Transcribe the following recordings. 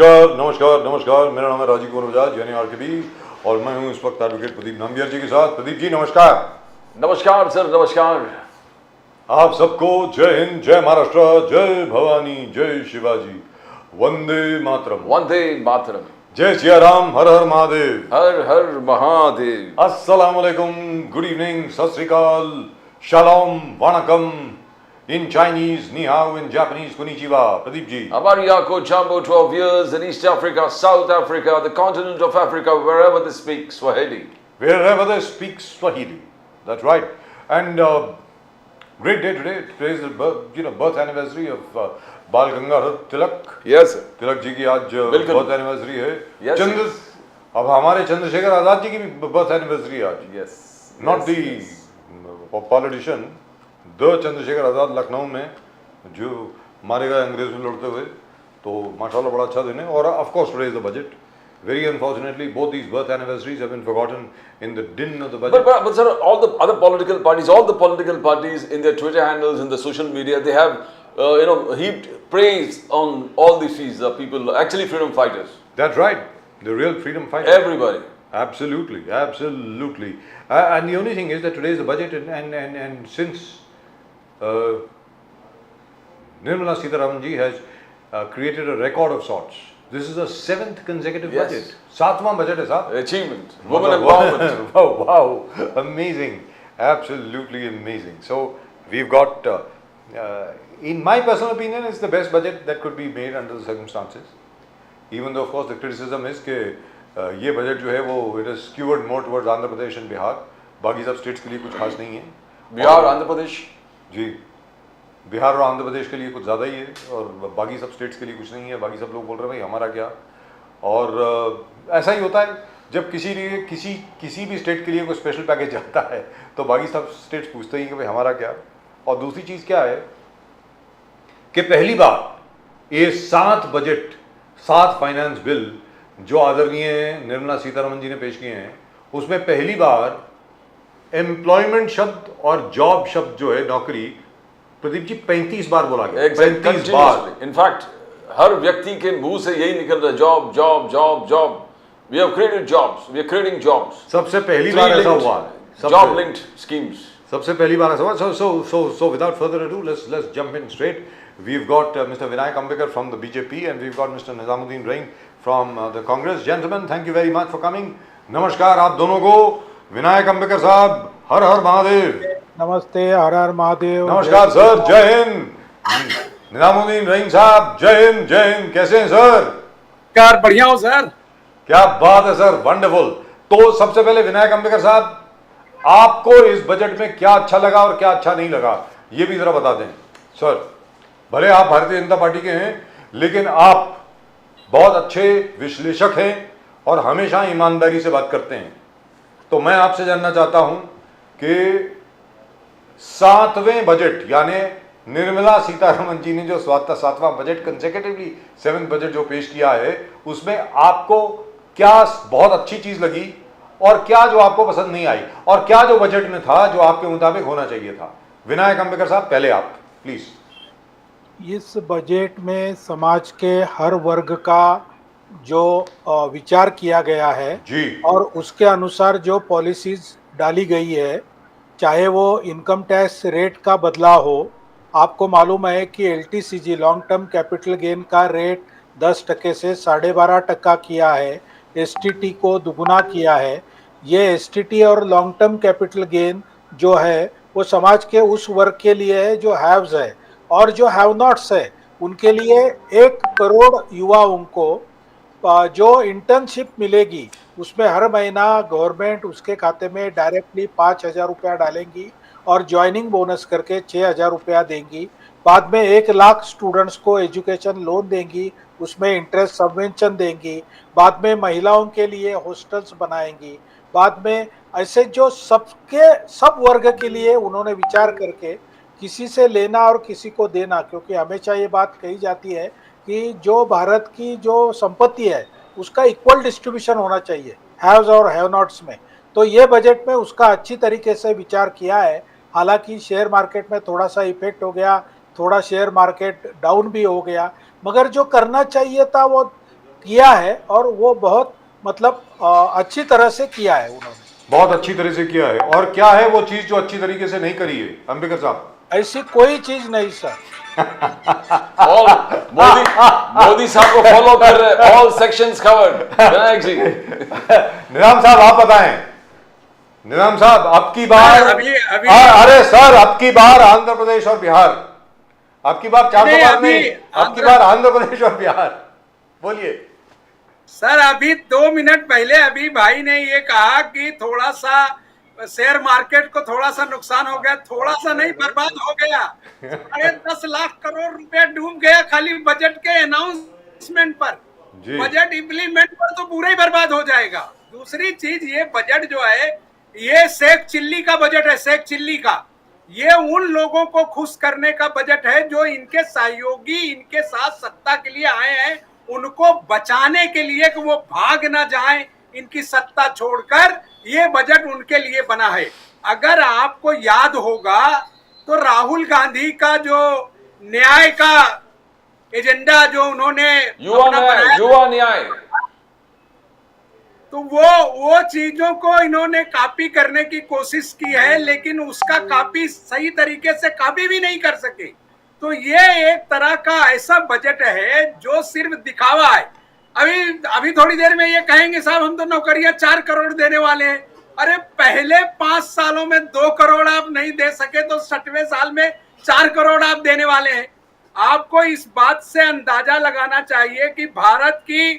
नमस्कार नमस्कार नमस्कार, मेरा नाम है राजीव कुमार बजाज यानी आरकेबी और मैं हूं इस वक्त एडवोकेट प्रदीप नामगियार जी के साथ। प्रदीप जी नमस्कार। नमस्कार सर, नमस्कार। आप सबको जय हिंद, जय महाराष्ट्र, जय भवानी, जय शिवाजी, वंदे मातरम। वंदे मातरम। जय सिया राम, हर हर महादेव। हर हर महादेव। अस्सलाम वालेकुम, गुड इवनिंग, सत श्री अकाल, shalom, वणकम, in Chinese, ni hao, in Japanese, konnichiwa. Pradeep ji. Abariyako Jumbo 12 years in East Africa, South Africa, the continent of Africa, wherever they speak Swahili. Wherever they speak Swahili. That's right. And great day today. Today is the birth anniversary of Bal Gangadhar Tilak. Yes, sir. Tilak ji की आज बिल्कुल। Birth anniversary है। Yes, चंद्र yes. अब हमारे चंद्रशेखर आजाद जी की भी birth anniversary है आज। Yes. Not yes, the yes. Politician, the Chandrashekhar Azad Lucknow में जो मारे गए अंग्रेज में लड़ते हुए। तो माशाल्लाह बड़ा अच्छा दिन है। और of course today is the budget. Very unfortunately, both these birth anniversaries have been forgotten in the din of the budget. But sir, all the other political parties in their Twitter handles, in the social media, they have heaped praise on all these people, actually freedom fighters. That's right, the real freedom fighters. Everybody. Absolutely, absolutely. And the only thing is that today is the budget, and since Nirmala Sitharaman ji has created a record of sorts. This is the 7th consecutive Yes. budget. 7वां budget है साहब. Achievement. Women empowerment. Wow, amazing, absolutely amazing. So we've got, in my personal opinion, it's the best budget that could be made under the circumstances. Even though of course the criticism is कि ये budget जो है वो it is skewed more towards Andhra Pradesh and Bihar. बाकी सब states के लिए कुछ खास नहीं है. Bihar, Andhra Pradesh. जी, बिहार और आंध्र प्रदेश के लिए कुछ ज़्यादा ही है और बाकी सब स्टेट्स के लिए कुछ नहीं है। बाकी सब लोग बोल रहे हैं भाई हमारा क्या। और ऐसा ही होता है जब किसी भी स्टेट के लिए कोई स्पेशल पैकेज आता है तो बाकी सब स्टेट्स पूछते ही कि भाई हमारा क्या। और दूसरी चीज़ क्या है कि पहली बार ये 7 बजट, 7 फाइनेंस बिल जो आदरणीय निर्मला सीतारमन जी ने पेश किए हैं, उसमें पहली बार एम्प्लॉयमेंट शब्द और जॉब शब्द जो है, नौकरी, प्रदीप जी 35 बार बोला गया। 35 बार। इनफैक्ट हर व्यक्ति के मुंह से यही निकल रहा है, job job job job. We have created jobs, we are creating jobs. सबसे पहली बार ऐसा हुआ है। Job linked schemes. सबसे पहली बार ऐसा हुआ। So without further ado, let's jump in straight. We've got Mr. Vinayak Ambekar from the BJP and we've got Mr. Nizamuddin Ring from the Congress. Gentlemen, thank you very much for coming. नमस्कार आप दोनों को। विनायक अंबेकर साहब, हर हर महादेव। नमस्ते, हर हर महादेव। नमस्कार sir, जय हिंद। निजामुद्दीन रहीम साहब, जय हिंद जय हिंद। कैसे हैं सर? कार बढ़िया हो सर। क्या बात है सर, वंडरफुल। तो सबसे पहले विनायक अंबेकर साहब, आपको इस बजट में क्या अच्छा लगा और क्या अच्छा नहीं लगा, ये भी जरा बता दें सर। भले आप भारतीय जनता पार्टी के हैं लेकिन आप बहुत अच्छे विश्लेषक हैं और हमेशा ईमानदारी से बात करते हैं। तो मैं आपसे जानना चाहता हूं कि 7वें बजट यानी निर्मला सीतारमन जी ने जो 7वां बजट कंसेक्यूटिवली 7th बजट जो पेश किया है, उसमें आपको क्या बहुत अच्छी चीज लगी और क्या जो आपको पसंद नहीं आई, और क्या जो बजट में था जो आपके मुताबिक होना चाहिए था। विनायक अंबेकर साहब, पहले आप प्लीज। इस बजट में समाज के हर वर्ग का जो विचार किया गया है जी, और उसके अनुसार जो पॉलिसीज डाली गई है, चाहे वो इनकम टैक्स रेट का बदलाव हो। आपको मालूम है कि LTCG long term capital gain का रेट 10% से 12.5% किया है, STT को दुगुना किया है। ये STT और लॉन्ग टर्म कैपिटल गेन जो है वो समाज के उस वर्ग के लिए है जो हैव्स है, और जो हैव नॉट्स है उनके लिए 1 करोड़ युवाओं को जो इंटर्नशिप मिलेगी उसमें हर महीना गवर्नमेंट उसके खाते में डायरेक्टली 5,000 रुपया डालेंगी और ज्वाइनिंग बोनस करके 6,000 रुपया देंगी। बाद में 1 लाख स्टूडेंट्स को एजुकेशन लोन देंगी, उसमें इंटरेस्ट सबवेंशन देंगी। बाद में महिलाओं के लिए हॉस्टल्स बनाएंगी। बाद में ऐसे जो सब वर्ग के लिए उन्होंने विचार करके किसी से लेना और किसी को देना, क्योंकि हमेशा ये बात कही जाती है कि जो भारत की जो संपत्ति है उसका इक्वल डिस्ट्रीब्यूशन होना चाहिए हैव्स और हैव नॉट्स में। तो ये बजट में उसका अच्छी तरीके से विचार किया है। हालांकि शेयर मार्केट में थोड़ा सा इफेक्ट हो गया, थोड़ा शेयर मार्केट डाउन भी हो गया, मगर जो करना चाहिए था वो किया है और वो बहुत मतलब अच्छी तरह से किया है उन्होंने। बहुत अच्छी तरह से किया है। और क्या है वो चीज जो अच्छी तरीके से नहीं करी है अंबेडकर साहब? ऐसी कोई चीज नहीं सर। ऑल मोदी साहब को फॉलो कर रहे, ऑल सेक्शंस कवर्ड। विनायक जी, निजाम साहब आप बताएं। निजाम साहब अब की बार अरे सर अब की बार आंध्र प्रदेश और बिहार, अब की बार 400 बार नहीं, अब की बार आंध्र प्रदेश और बिहार। बोलिए सर। अभी 2 मिनट पहले अभी भाई ने ये कहा कि थोड़ा सा शेयर मार्केट को थोड़ा सा नुकसान हो गया, थोड़ा सा नहीं बर्बाद हो गया। 10 लाख करोड़ रुपया डूब गया खाली बजट के अनाउंसमेंट पर। बजट इम्प्लीमेंट पर तो पूरा ही बर्बाद हो जाएगा। दूसरी चीज, ये बजट जो है ये शेख चिल्ली का बजट है, शेख चिल्ली का। ये उन लोगों को खुश करने का बजट है जो इनके सहयोगी इनके साथ सत्ता के लिए आए हैं, उनको बचाने के लिए कि वो भाग ना जाएं इनकी सत्ता छोड़कर। ये बजट उनके लिए बना है। अगर आपको याद होगा तो राहुल गांधी का जो न्याय का एजेंडा जो उन्होंने युवा न्याय, तो वो चीजों को इन्होंने कॉपी करने की कोशिश की है, लेकिन उसका कॉपी सही तरीके से कॉपी भी नहीं कर सके। तो ये एक तरह का ऐसा बजट है जो सिर्फ दिखावा है। अभी थोड़ी देर में ये कहेंगे साहब हम तो नौकरियां 4 करोड़ देने वाले हैं। अरे पहले 5 सालों में 2 करोड़ आप नहीं दे सके तो 6वें साल में 4 करोड़ आप देने वाले हैं। आपको इस बात से अंदाजा लगाना चाहिए कि भारत की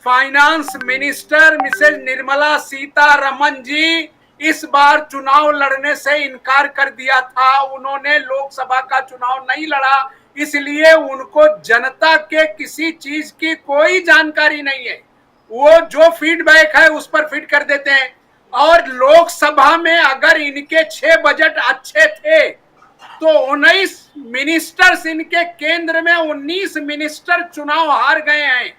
finance minister Mrs Nirmala Sitharaman ji इस बार चुनाव लड़ने से इनकार कर दिया था। उन्होंने लोकसभा का चुनाव नहीं लड़ा, इसलिए उनको जनता के किसी चीज की कोई जानकारी नहीं है। वो जो फीडबैक है उस पर फिट कर देते हैं। और लोकसभा में अगर इनके 6 बजट अच्छे थे तो 19 मिनिस्टर्स, इनके केंद्र में 19 मिनिस्टर चुनाव हार गए हैं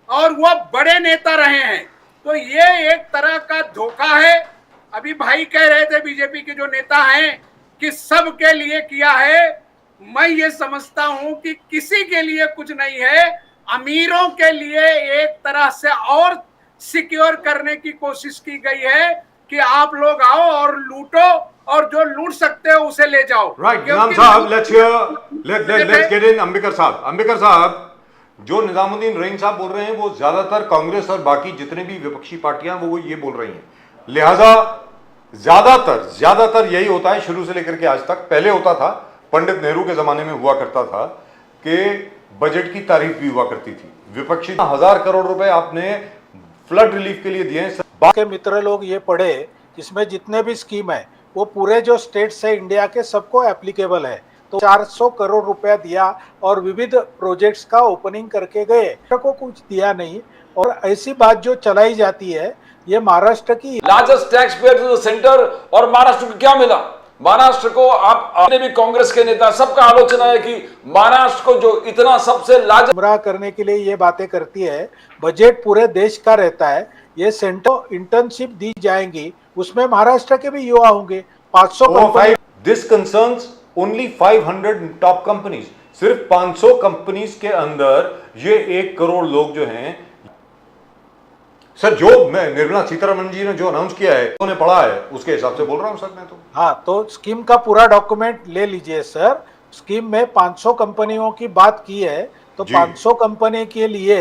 और वो बड़े नेता रहे हैं। तो ये एक तरह का धोखा है। अभी भाई कह रहे थे बीजेपी के जो नेता हैं कि सब के लिए किया है। मैं ये समझता हूं कि किसी के लिए कुछ नहीं है, अमीरों के लिए एक तरह से और सिक्योर करने की कोशिश की गई है कि आप लोग आओ और लूटो और जो लूट सकते हो उसे ले जाओ। राइट निजाम साहब, लेट्स गेट इन अंबेडकर साहब। अंबेडकर साहब, जो निजामुद्दीन रईन साहब बोल रहे हैं वो ज्यादातर कांग्रेस और बाकी जितने भी विपक्षी पार्टियां वो ये बोल रही हैं, लिहाजा ज्यादातर यही होता है शुरू से लेकर के आज तक। पहले होता था, पंडित नेहरू के जमाने में हुआ करता था कि बजट की तारीफ भी हुआ करती थी। विपक्षी 1000 करोड़ रुपए आपने फ्लड रिलीफ के लिए दिए हैं। के मित्र लोग ये पढ़े, इसमें जितने भी स्कीम है वो पूरे जो स्टेट्स है इंडिया के सबको एप्लीकेबल है। तो 400 करोड़ रुपया दिया और विविध प्रोजेक्ट्स का ओपनिंग करके गए, को कुछ दिया नहीं। और ऐसी बात जो चलाई जाती है ये महाराष्ट्र की largest tax payer to the centre. और महाराष्ट्र को क्या मिला? महाराष्ट्र को आपने भी कांग्रेस के नेता सबका आलोचना है कि महाराष्ट्र को जो इतना सबसे लार्जेस्ट गुमराह करने के लिए ये बातें करती है। बजट पूरे देश का रहता है। ये सेंटर इंटर्नशिप दी जाएंगी, उसमें महाराष्ट्र के भी युवा होंगे। 500 this concerns only 500 top companies. सिर्फ 500 कंपनीज के अंदर ये 1 करोड़ लोग जो हैं। सर जो मैं निर्मला सीतारमण जी ने जो अनाउंस किया है उन्होंने पढ़ा है, उसके हिसाब से बोल रहा हूं सर मैं तो। हाँ, तो स्कीम का पूरा डॉक्यूमेंट ले लीजिए सर। स्कीम में 500 कंपनियों की बात की है, तो 500 कंपनी के लिए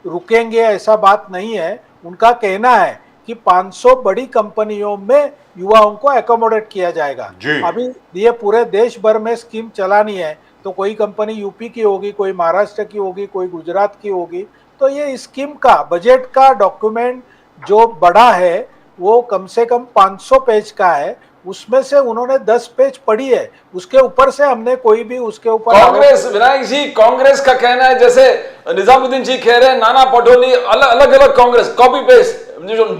रुकेंगे ऐसा बात नहीं है। उनका कहना है कि 500 बड़ी कंपनियों में युवाओं को एकोमोडेट किया जाएगा। अभी ये पूरे देश भर में स्कीम चलानी है, तो कोई कंपनी यूपी की होगी, कोई महाराष्ट्र की होगी, कोई गुजरात की होगी। तो ये स्कीम का बजट का डॉक्यूमेंट जो बड़ा है वो कम से कम 500 पेज का है। उसमें से उन्होंने 10 पेज पढ़ी है, उसके ऊपर से हमने कोई भी उसके ऊपर कांग्रेस, विनायक जी कांग्रेस का कहना है, जैसे निजामुद्दीन जी कह रहे हैं, नाना पटोले, अलग अलग कांग्रेस कॉपी पेस्ट।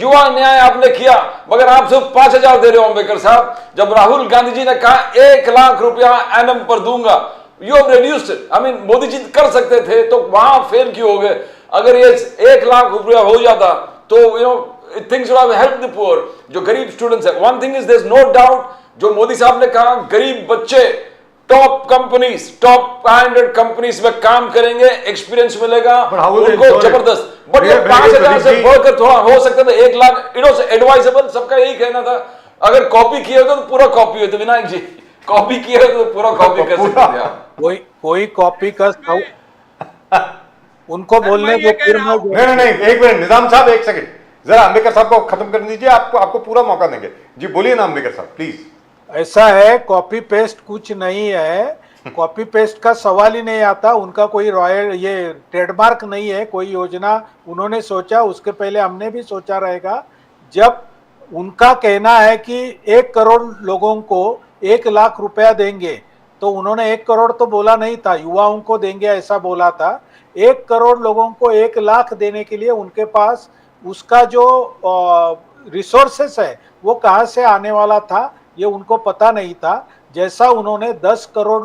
युवा न्याय आपने किया मगर आप सिर्फ 5000 दे रहे हो अंबेडकर साहब। जब राहुल गांधी जी ने कहा 1 लाख रुपया एनएम पर दूंगा, you have reduced it. I mean Modi ji कर सकते थे, तो वहां फेल क्यों हो गए? अगर ये 1 लाख रुपया हो जाता तो things would have helped the poor, जो गरीब स्टूडेंट्स है। One thing is there's no doubt, जो मोदी साहब ने कहा गरीब बच्चे टॉप कंपनीज, टॉप 500 कंपनीज में काम करेंगे, एक्सपीरियंस मिलेगा But how will they उनको ensure it? जबरदस्त। बट ये Very, 5,000 से very बढ़कर थोड़ा हो सकता था 1 लाख, इट वाज एडवाइजेबल, सबका यही कहना था। अगर कॉपी किए होते तो पूरा कॉपी होते, विनायक जी कॉपी किए होते तो पूरा कॉपी कर सकते थे आप। कोई कॉपी का उनको बोलने मैं ये को कह फिर रहा हूं। नहीं, एक मिनट निजाम साहब, एक सेकंड, जरा अंबेडकर साहब को खत्म करने दीजिए, आपको पूरा मौका देंगे। जी बोलिए ना अंबेडकर साहब प्लीज। ऐसा है, कॉपी पेस्ट कुछ नहीं है, कॉपी पेस्ट का सवाल ही नहीं आता। उनका कोई रॉयल ये ट्रेडमार्क नहीं है, कोई योजना उन्होंने सोचा, उसके पहले हमने भी सोचा रहेगा। जब उनका कहना है कि 1 करोड़ लोगों को 1 लाख रुपया देंगे, तो उन्होंने 1 करोड़ तो बोला नहीं था, युवाओं को देंगे ऐसा बोला था। 1 करोड़ लोगों को 1 लाख देने के लिए उनके पास उसका जो रिसोर्सेस है वो कहाँ से आने वाला था ये उनको पता नहीं था। जैसा उन्होंने 10 करोड़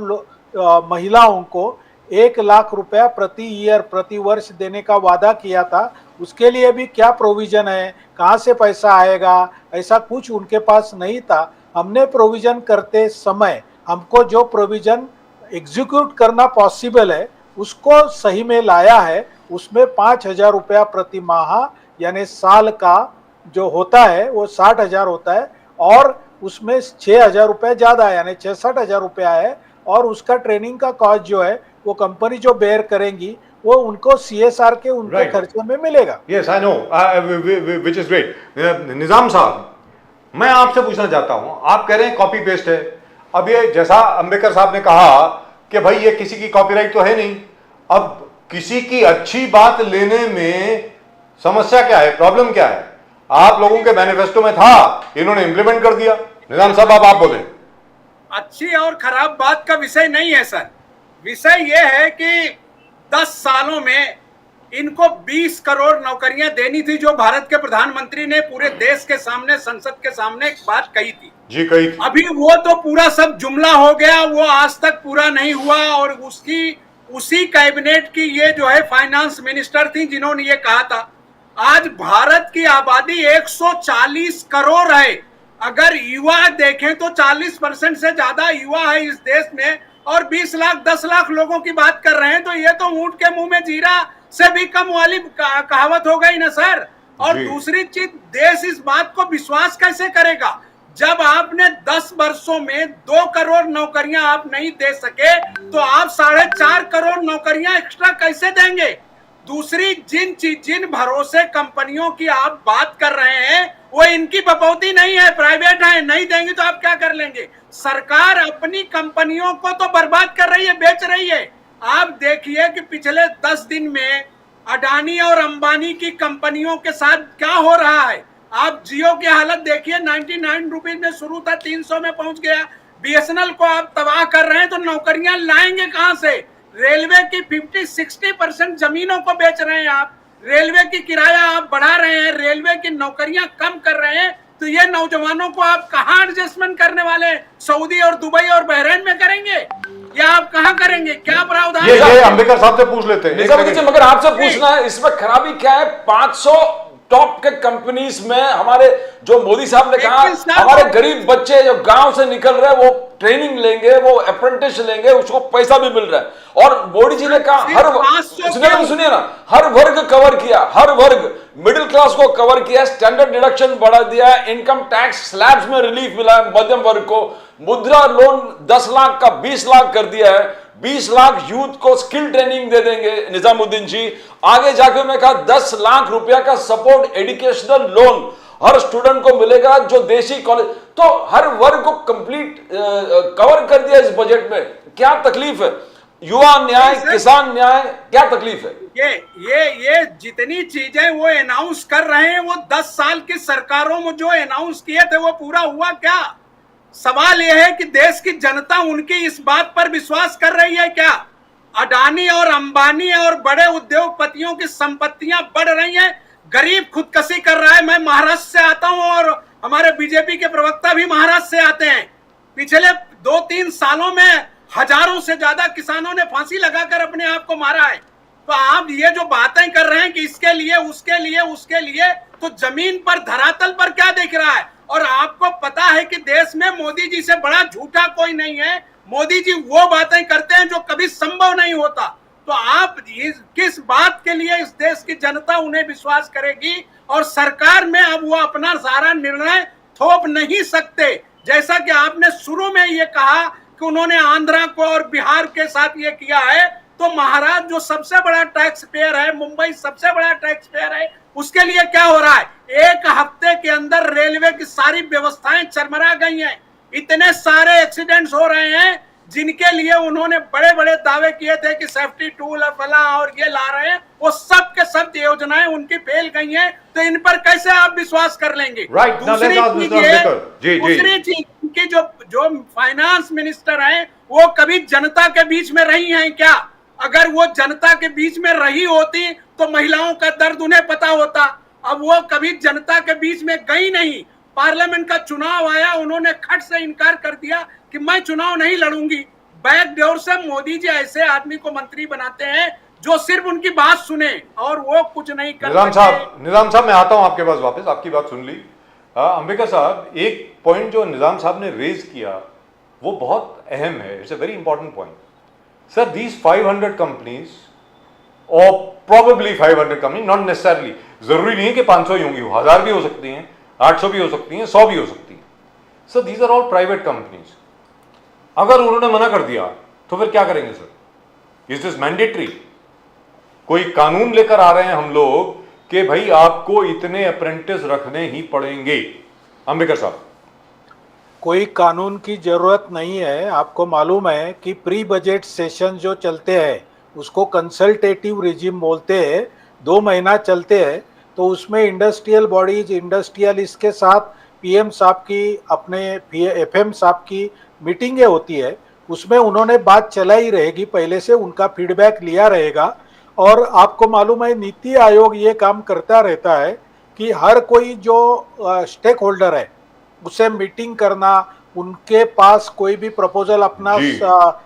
महिलाओं को 1 लाख रुपया प्रति वर्ष देने का वादा किया था, उसके लिए भी क्या प्रोविजन है, कहाँ से पैसा आएगा, ऐसा कुछ उनके पास नहीं था। हमने प्रोविजन करते समय हमको जो प्रोविजन एग्जीक्यूट करना पॉसिबल है उसको सही में लाया है। उसमें 5,000 रुपया प्रति माह यानी साल का जो होता है वो 60,000 होता है, और उसमें 6,000 रुपये ज़्यादा है यानी 66,000 रुपया है। और उसका ट्रेनिंग का कॉस्ट जो है वो कंपनी जो बेयर करेंगी वो उनको CSR के उनके Right. खर्चे में मिलेगा। Yes I know, which is great. Nizam साहब, मैं आपसे पूछना चाहता हूं, आप कह रहे हैं कॉपी पेस्ट है। अब ये जैसा अंबेडकर साहब ने कहा कि भाई ये किसी की कॉपीराइट तो है नहीं, अब किसी की अच्छी बात लेने में समस्या क्या है, प्रॉब्लम क्या है? आप लोगों के मैनिफेस्टो में था, इन्होंने इंप्लीमेंट कर दिया। निजाम साहब आप बोले। अच्छी और खराब बात का विषय नहीं है सर, विषय यह है कि 10 सालों में इनको 20 करोड़ नौकरियां देनी थी, जो भारत के प्रधानमंत्री ने पूरे देश के सामने, संसद के सामने एक बात कही थी। जी कही थी। अभी वो तो पूरा सब जुमला हो गया, वो आज तक पूरा नहीं हुआ। और उसी कैबिनेट की ये जो है फाइनेंस मिनिस्टर थी जिन्होंने ये कहा था। आज भारत की आबादी 140 करोड़ है, अगर युवा देखें तो 40% से ज्यादा युवा है इस देश में, और 20 लाख 10 लाख लोगों की बात कर रहे हैं, तो ये तो ऊंट के मुंह में जीरा से भी कम वाली कहावत हो गई ना सर। और दूसरी चीज, देश इस बात को विश्वास कैसे करेगा जब आपने 10 वर्षों में 2 करोड़ नौकरियां आप नहीं दे सके, तो आप 4.5 करोड़ नौकरियां एक्स्ट्रा कैसे देंगे? दूसरी जिन भरोसे कंपनियों की आप बात कर रहे हैं वो इनकी बपौती नहीं है, प्राइवेट है, नहीं देंगे तो आप क्या कर लेंगे? सरकार अपनी कंपनियों को तो बर्बाद कर रही है, बेच रही है। आप देखिए कि पिछले 10 दिन में अडानी और अंबानी की कंपनियों के साथ क्या हो रहा है। आप जियो की हालत देखिए, 99 रुपीज में शुरू था, 300 में पहुंच गया। BSNL को आप तबाह कर रहे हैं, तो नौकरियां लाएंगे कहां से? रेलवे की 50-60% जमीनों को बेच रहे हैं आप, रेलवे की किराया आप बढ़ा रहे हैं, रेलवे की नौकरियां कम कर रहे हैं, तो ये नौजवानों को आप कहां एडजस्टमेंट करने वाले हैं? सऊदी और दुबई और बहरीन में करेंगे या आप कहां करेंगे? क्या प्रावधान? ये अंबेडकर साहब से पूछ लेते हैं। निजामुद्दीन जी, मगर आपसे पूछना है इसमें खराबी क्या है? 500 टॉप के कंपनीज में हमारे जो मोदी साहब ने कहा, हमारे गरीब बच्चे जो गांव से निकल रहे हैं वो ट्रेनिंग लेंगे, वो अप्रेंटिस लेंगे, उसको पैसा भी मिल रहा है। और मोदी जी ने कहा सुनिए ना, हर वर्ग कवर किया, हर वर्ग, मिडिल क्लास को कवर किया, स्टैंडर्ड डिडक्शन बढ़ा दिया, इनकम टैक्स स्लैब्स में रिलीफ मिला है मध्यम वर्ग को, मुद्रा लोन 10 लाख का 20 लाख कर दिया है, 20 लाख यूथ को स्किल ट्रेनिंग दे देंगे निजामुद्दीन जी। आगे जाके उन्होंने कहा 10 लाख रुपया का सपोर्ट एजुकेशनल लोन हर स्टूडेंट को मिलेगा जो देशी कॉलेज, तो हर वर्ग को कंप्लीट कवर कर दिया इस बजट में। क्या तकलीफ है? युवा न्याय, किसान न्याय, क्या तकलीफ है? ये जितनी चीजें वो अनाउंस कर रहे हैं, वो 10 साल की सरकारों में जो अनाउंस किए थे वो पूरा हुआ क्या? सवाल यह है कि देश की जनता उनकी इस बात पर विश्वास कर रही है क्या? अडानी और अंबानी और बड़े उद्योगपतियों की संपत्तियां बढ़ रही हैं, गरीब खुदकशी कर रहा है। मैं महाराष्ट्र से आता हूं और हमारे बीजेपी के प्रवक्ता भी महाराष्ट्र से आते हैं। पिछले 2-3 सालों में हजारों से ज्यादा किसानों ने फांसी लगाकर अपने आप को मारा है। तो आप ये जो बातें कर रहे हैं कि इसके लिए उसके लिए, तो जमीन पर, धरातल पर क्या दिख रहा है? और आपको पता है कि देश में मोदी जी से बड़ा झूठा कोई नहीं है। मोदी जी वो बातें करते हैं जो कभी संभव नहीं होता। तो आप किस बात के लिए इस देश की जनता उन्हें विश्वास करेगी, और सरकार में अब वो अपना सारा निर्णय थोप नहीं सकते। जैसा कि आपने शुरू में ये कहा कि उन्होंने आंध्रा को और बिहार के साथ ये किया है, तो महाराज जो सबसे बड़ा टैक्स पेयर है, मुंबई सबसे बड़ा टैक्स पेयर है, उसके लिए क्या हो रहा है? एक हफ्ते के अंदर रेलवे की सारी व्यवस्थाएं चरमरा गई हैं। इतने सारे एक्सीडेंट्स हो रहे हैं जिनके लिए उन्होंने बड़े बड़े दावे किए थे कि सेफ्टी टूल फला और ये ला रहे हैं, वो सब के सब योजनाएं उनकी फेल गई हैं। तो इन पर कैसे आप विश्वास कर लेंगे? Right. Now let's ask Mr. Ambedkar. जी, दूसरी चीज, उनकी जो फाइनेंस मिनिस्टर हैं, वो कभी जनता के बीच में रही हैं क्या? अगर वो जनता के बीच में रही होती तो महिलाओं का दर्द उन्हें पता होता। अब वो कभी जनता के बीच में गई नहीं। पार्लियामेंट का चुनाव आया, उन्होंने खट से इनकार कर दिया कि मैं चुनाव नहीं लड़ूंगी। बैकडोर से मोदी जी ऐसे आदमी को मंत्री बनाते हैं जो सिर्फ उनकी बात सुने और वो कुछ नहीं कर सकते। निजाम साहब मैं आता हूं आपके पास वापस, आपकी बात सुन ली। अंबेडकर साहब, एक पॉइंट जो निजाम साहब ने रेज किया वो बहुत अहम है, it's a very important point. Sir, these 500 companies और प्रोबेबली 500 कंपनी, नॉट नेसेसरली, जरूरी नहीं है कि 500 ही होंगी, 1000 भी हो सकती हैं, 800 भी हो सकती हैं, 100 भी हो सकती हैं। Sir, these are all private companies. अगर उन्होंने मना कर दिया तो फिर क्या करेंगे सर? Is this mandatory? कोई कानून लेकर आ रहे हैं हम लोग कि भाई आपको इतने अप्रेंटिस रखने ही पड़ेंगे? अंबेडकर साहब, कोई कानून की जरूरत नहीं है। आपको मालूम है कि प्री बजट सेशन जो चलते हैं उसको कंसल्टेटिव रिजिम बोलते हैं, 2 महीना चलते हैं। तो उसमें इंडस्ट्रियल बॉडीज, इंडस्ट्रियलिस्ट के साथ पीएम साहब की, अपने एफएम साहब की मीटिंगें होती है। उसमें उन्होंने बात चलाई रहेगी, पहले से उनका फीडबैक लिया रहेगा। और आपको मालूम है नीति आयोग ये काम करता रहता है कि हर कोई जो स्टेक होल्डर है उसे मीटिंग करना, उनके पास कोई भी प्रपोजल अपना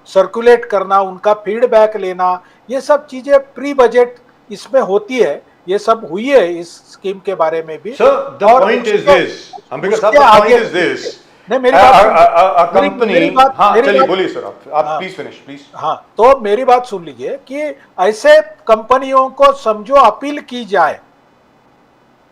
सर्कुलेट करना, उनका फीडबैक लेना, ये सब चीजें प्री बजट इसमें होती है। ये सब हुई है इस स्कीम के बारे में भी। Sir, the point is this, Ambedkar साहब, द पॉइंट इज दिस, नहीं, मेरी बात कंपनी, हाँ चलिए बोलिए सर, आप प्लीज फिनिश प्लीज। हाँ, तो मेरी बात सुन लीजिए कि ऐसे कंपनियों को समझो अपील की जाए।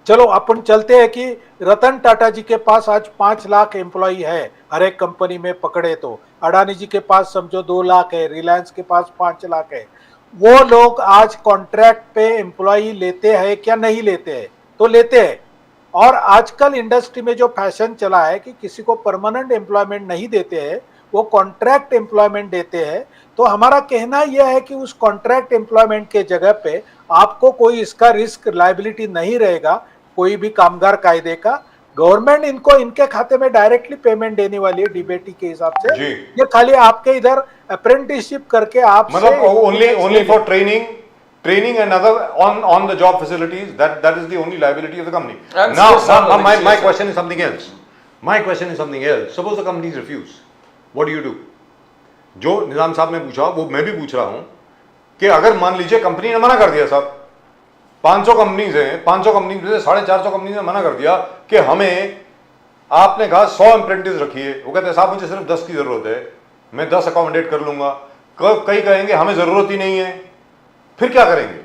चलो अपन चलते हैं कि रतन टाटा जी के पास आज 5 लाख एम्प्लॉई है हर एक कंपनी में पकड़े, तो अडानी जी के पास समझो 2 लाख है, रिलायंस के पास 5 लाख है। वो लोग आज कॉन्ट्रैक्ट पे एम्प्लॉई लेते हैं क्या? नहीं लेते हैं, तो लेते हैं। और आजकल इंडस्ट्री में जो फैशन चला है कि किसी को परमानेंट एम्प्लॉयमेंट नहीं देते हैं, वो कॉन्ट्रैक्ट एम्प्लॉयमेंट देते हैं। तो हमारा कहना यह है कि उस कॉन्ट्रैक्ट एम्प्लॉयमेंट के जगह पे आपको कोई इसका रिस्क लायबिलिटी नहीं रहेगा, कोई भी कामगार कायदे का। गवर्नमेंट इनको इनके खाते में डायरेक्टली पेमेंट देने वाली है डीबीटी के हिसाब से। ये खाली आपके इधर अप्रेंटिसशिप करके आप मतलब only for training and other on the job facilities, that is the only liability of the company. Now my question is something else. My question is something else. Suppose the companies refuse, what do you do? जो निजाम साहब ने पूछा वो मैं भी पूछ रहा हूं कि अगर मान लीजिए कंपनी ने मना कर दिया, साहब 500 कंपनीज हैं, 500 कंपनी में से 450 कंपनी ने मना कर दिया कि हमें, आपने कहा 100 अप्रेंटिस रखिए, वो कहते हैं साहब मुझे सिर्फ 10 की जरूरत है, मैं 10 अकोमोडेट कर लूंगा। कई कहेंगे हमें जरूरत ही नहीं है, फिर क्या करेंगे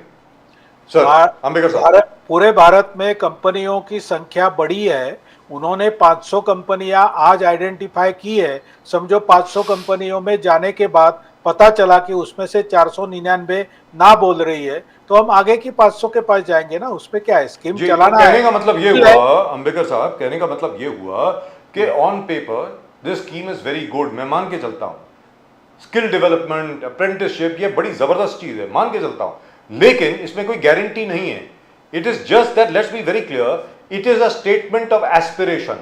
सर? अंबेडकर साहब, पूरे भारत में कंपनियों की संख्या बड़ी है, उन्होंने 500 कंपनियां आज आइडेंटिफाई की है। समझो 500 कंपनियों में जाने के बाद पता चला कि उसमें से 499 ना बोल रही है, तो हम आगे की 500 के पास जाएंगे ना, उसमें क्या है, स्कीम चलाना है। कहने का मतलब ये हुआ अंबेडकर साहब, कहने का मतलब ये हुआ कि on paper this scheme is very good, मैं मान के चलता हूं, स्किल डेवलपमेंट, अप्रेंटिसशिप, ये बड़ी जबरदस्त चीज है, मान के चलता हूं, लेकिन इसमें कोई गारंटी नहीं है। It is just that, let's be very clear, it is a statement of aspiration.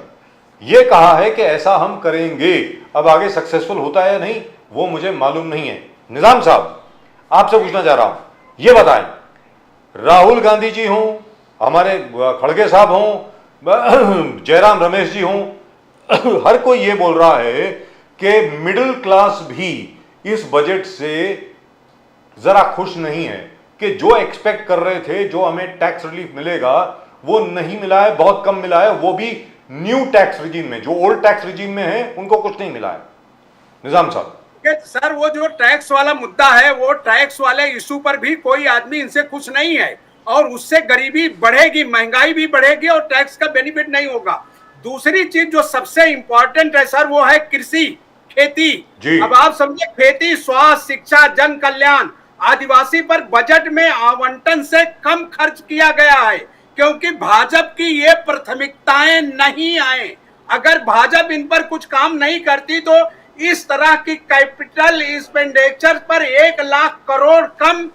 ये कहा है कि ऐसा हम करेंगे, अब आगे सक्सेसफुल होता है या नहीं वो मुझे मालूम नहीं है। निजाम साहब, आपसे पूछना चाह रहा हूं, ये बताएं, राहुल गांधी जी हों, हमारे खड़गे साहब हों, जयराम रमेश जी हों, हर कोई ये बोल रहा है कि मिडिल क्लास भी इस बजट से जरा खुश नहीं है, कि जो एक्सपेक्ट कर रहे थे, जो हमें टैक्स रिलीफ मिलेगा वो नहीं मिला है, बहुत कम मिला है, वो भी न्यू टैक्स रिजीम में। जो ओल्ड टैक्स रिजीम में है उनको कुछ नहीं मिला है। निजाम साहब, कि सर वो जो टैक्स वाला मुद्दा है, वो टैक्स वाले इशू पर भी कोई आदमी इनसे खुश नहीं है, और उससे गरीबी बढ़ेगी, महंगाई भी बढ़ेगी और टैक्स का बेनिफिट नहीं होगा। दूसरी चीज जो सबसे इंपॉर्टेंट है सर, वो है कृषि, खेती। अब आप समझे, खेती, स्वास्थ्य, शिक्षा, जन कल्याण, आदिवासी पर बजट में आवंटन से कम खर्च किया गया है, क्योंकि भाजपा की ये प्राथमिकताएं नहीं आए। अगर भाजपा इन पर कुछ काम नहीं करती तो इस तरह की कैपिटल एक्सपेंडिचर पर 1 लाख करोड़ कम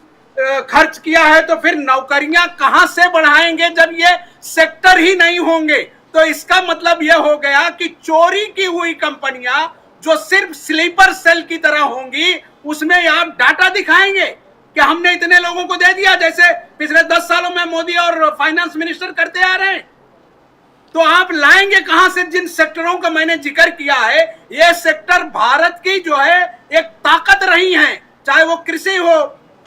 खर्च किया है, तो फिर नौकरियां कहां से बढ़ाएंगे जब ये सेक्टर ही नहीं होंगे। तो इसका मतलब यह हो गया कि चोरी की हुई कंपनियां जो सिर्फ स्लीपर सेल की तरह होंगी, उसमें आप डाटा दिखाएंगे कि हमने इतने लोगों को दे दिया, जैसे पिछले 10 सालों में मोदी और फाइनेंस मिनिस्टर करते आ रहे हैं। तो आप लाएंगे कहां से? जिन सेक्टरों का मैंने जिक्र किया है, ये सेक्टर भारत की जो है एक ताकत रही है, चाहे वो कृषि हो,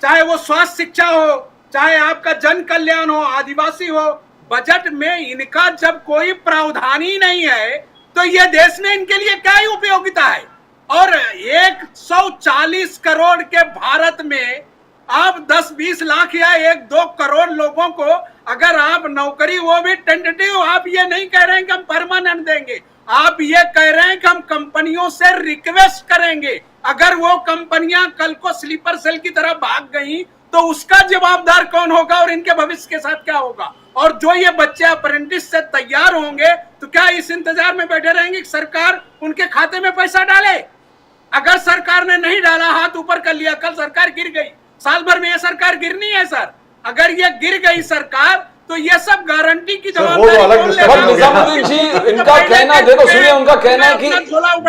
चाहे वो स्वास्थ्य शिक्षा हो, चाहे आपका जन कल्याण हो, आदिवासी हो। बजट में इनका जब कोई प्रावधान ही नहीं है, तो ये देश में इनके लिए क्या ही उपयोगिता है। और 140 करोड़ के भारत में आप 10-20 लाख या 1-2 करोड़ लोगों को अगर आप नौकरी, वो भी टेंटेटिव, आप ये नहीं कह रहे हैं कि हम परमानेंट देंगे, आप ये कह रहे हैं कि हम कंपनियों से रिक्वेस्ट करेंगे। अगर वो कंपनियां कल को स्लीपर सेल की तरह भाग गई तो उसका जवाबदार कौन होगा और इनके भविष्य के साथ क्या होगा? और जो ये बच्चे अप्रेंटिस से तैयार होंगे, तो क्या इस इंतजार में बैठे रहेंगे कि सरकार उनके खाते में पैसा डाले? अगर सरकार ने नहीं डाला, हाथ ऊपर कर लिया, कल सरकार गिर गई, साल भर में ये सरकार गिरनी है सर। अगर ये गिर गई सरकार, तो ये सब गारंटी की जवाबदारी कौन लेगा? निजामुद्दीन जी, इनका कहना, देखो सुनिए, उनका कहना है कि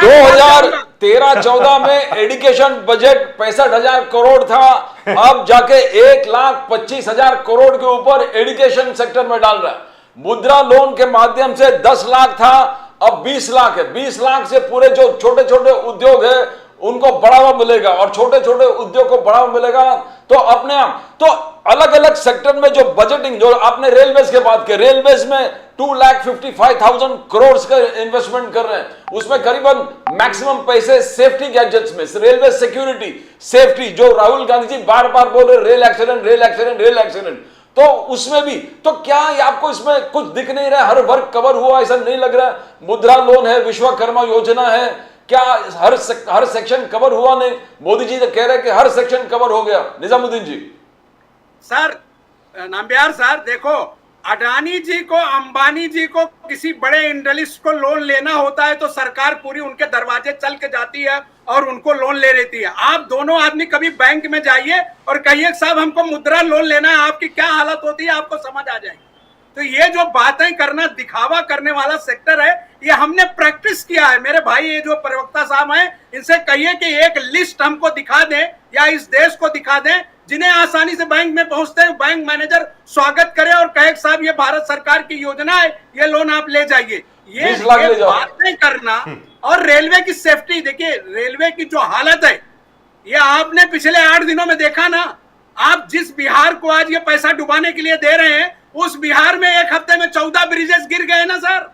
2013-14 में एजुकेशन बजट 65,000 करोड़ था, अब जाके 1,25,000 करोड़ के ऊपर एजुकेशन सेक्टर में डाल रहा है। मुद्रा लोन के माध्यम से 10 लाख था, अब 20 लाख है। 20 लाख से पूरे जो छोटे छोटे उद्योग है उनको बढ़ावा मिलेगा, और छोटे छोटे उद्योग को बढ़ावा मिलेगा तो अपने आप तो अलग अलग सेक्टर में जो बजटिंग, जो आपने रेलवेज के बात की, रेलवेज में 2,55,000 करोड़ का इन्वेस्टमेंट कर रहे हैं, उसमें करीबन मैक्सिमम पैसे सेफ्टी गैजेट्स में, रेलवे सिक्योरिटी, सेफ्टी, जो राहुल गांधी जी बार बार बोल रहे rail accident, rail accident, rail accident, तो उसमें भी तो क्या आपको इसमें कुछ दिख नहीं रहा? हर वर्ग कवर हुआ ऐसा नहीं लग रहा? मुद्रा लोन है, विश्वकर्मा योजना है, क्या हर सेक्शन कवर हुआ? नहीं, मोदी जी कह रहे हैं कि हर सेक्शन कवर हो गया। निजामुद्दीन जी सर, नाम्बियार सर, देखो, अडानी जी को, अंबानी जी को, किसी बड़े इंडस्ट्रियलिस्ट को लोन लेना होता है तो सरकार पूरी उनके दरवाजे चल के जाती है और उनको लोन ले लेती है। आप दोनों आदमी कभी बैंक में जाइए और कहिए साहब हमको मुद्रा लोन लेना है, आपकी क्या हालत होती है आपको समझ आ जाएगी। तो ये जो बातें करना, दिखावा करने वाला सेक्टर है, ये हमने प्रैक्टिस किया है। मेरे भाई, ये जो प्रवक्ता साहब हैं, इनसे कहिए कि एक लिस्ट हमको दिखा दें या इस देश को दिखा दें जिन्हें आसानी से बैंक में पहुंचते हैं, बैंक मैनेजर स्वागत करे और कहे साहब ये भारत सरकार की योजना है, ये लोन आप ले जाइए। ये बातें करना। और रेलवे की सेफ्टी, देखिए रेलवे की जो हालत है, ये आपने पिछले 8 दिनों में देखा ना। आप जिस बिहार को आज ये पैसा डुबाने के लिए दे रहे हैं, उस बिहार में एक हफ्ते में 14 ब्रिजेस गिर गए ना सर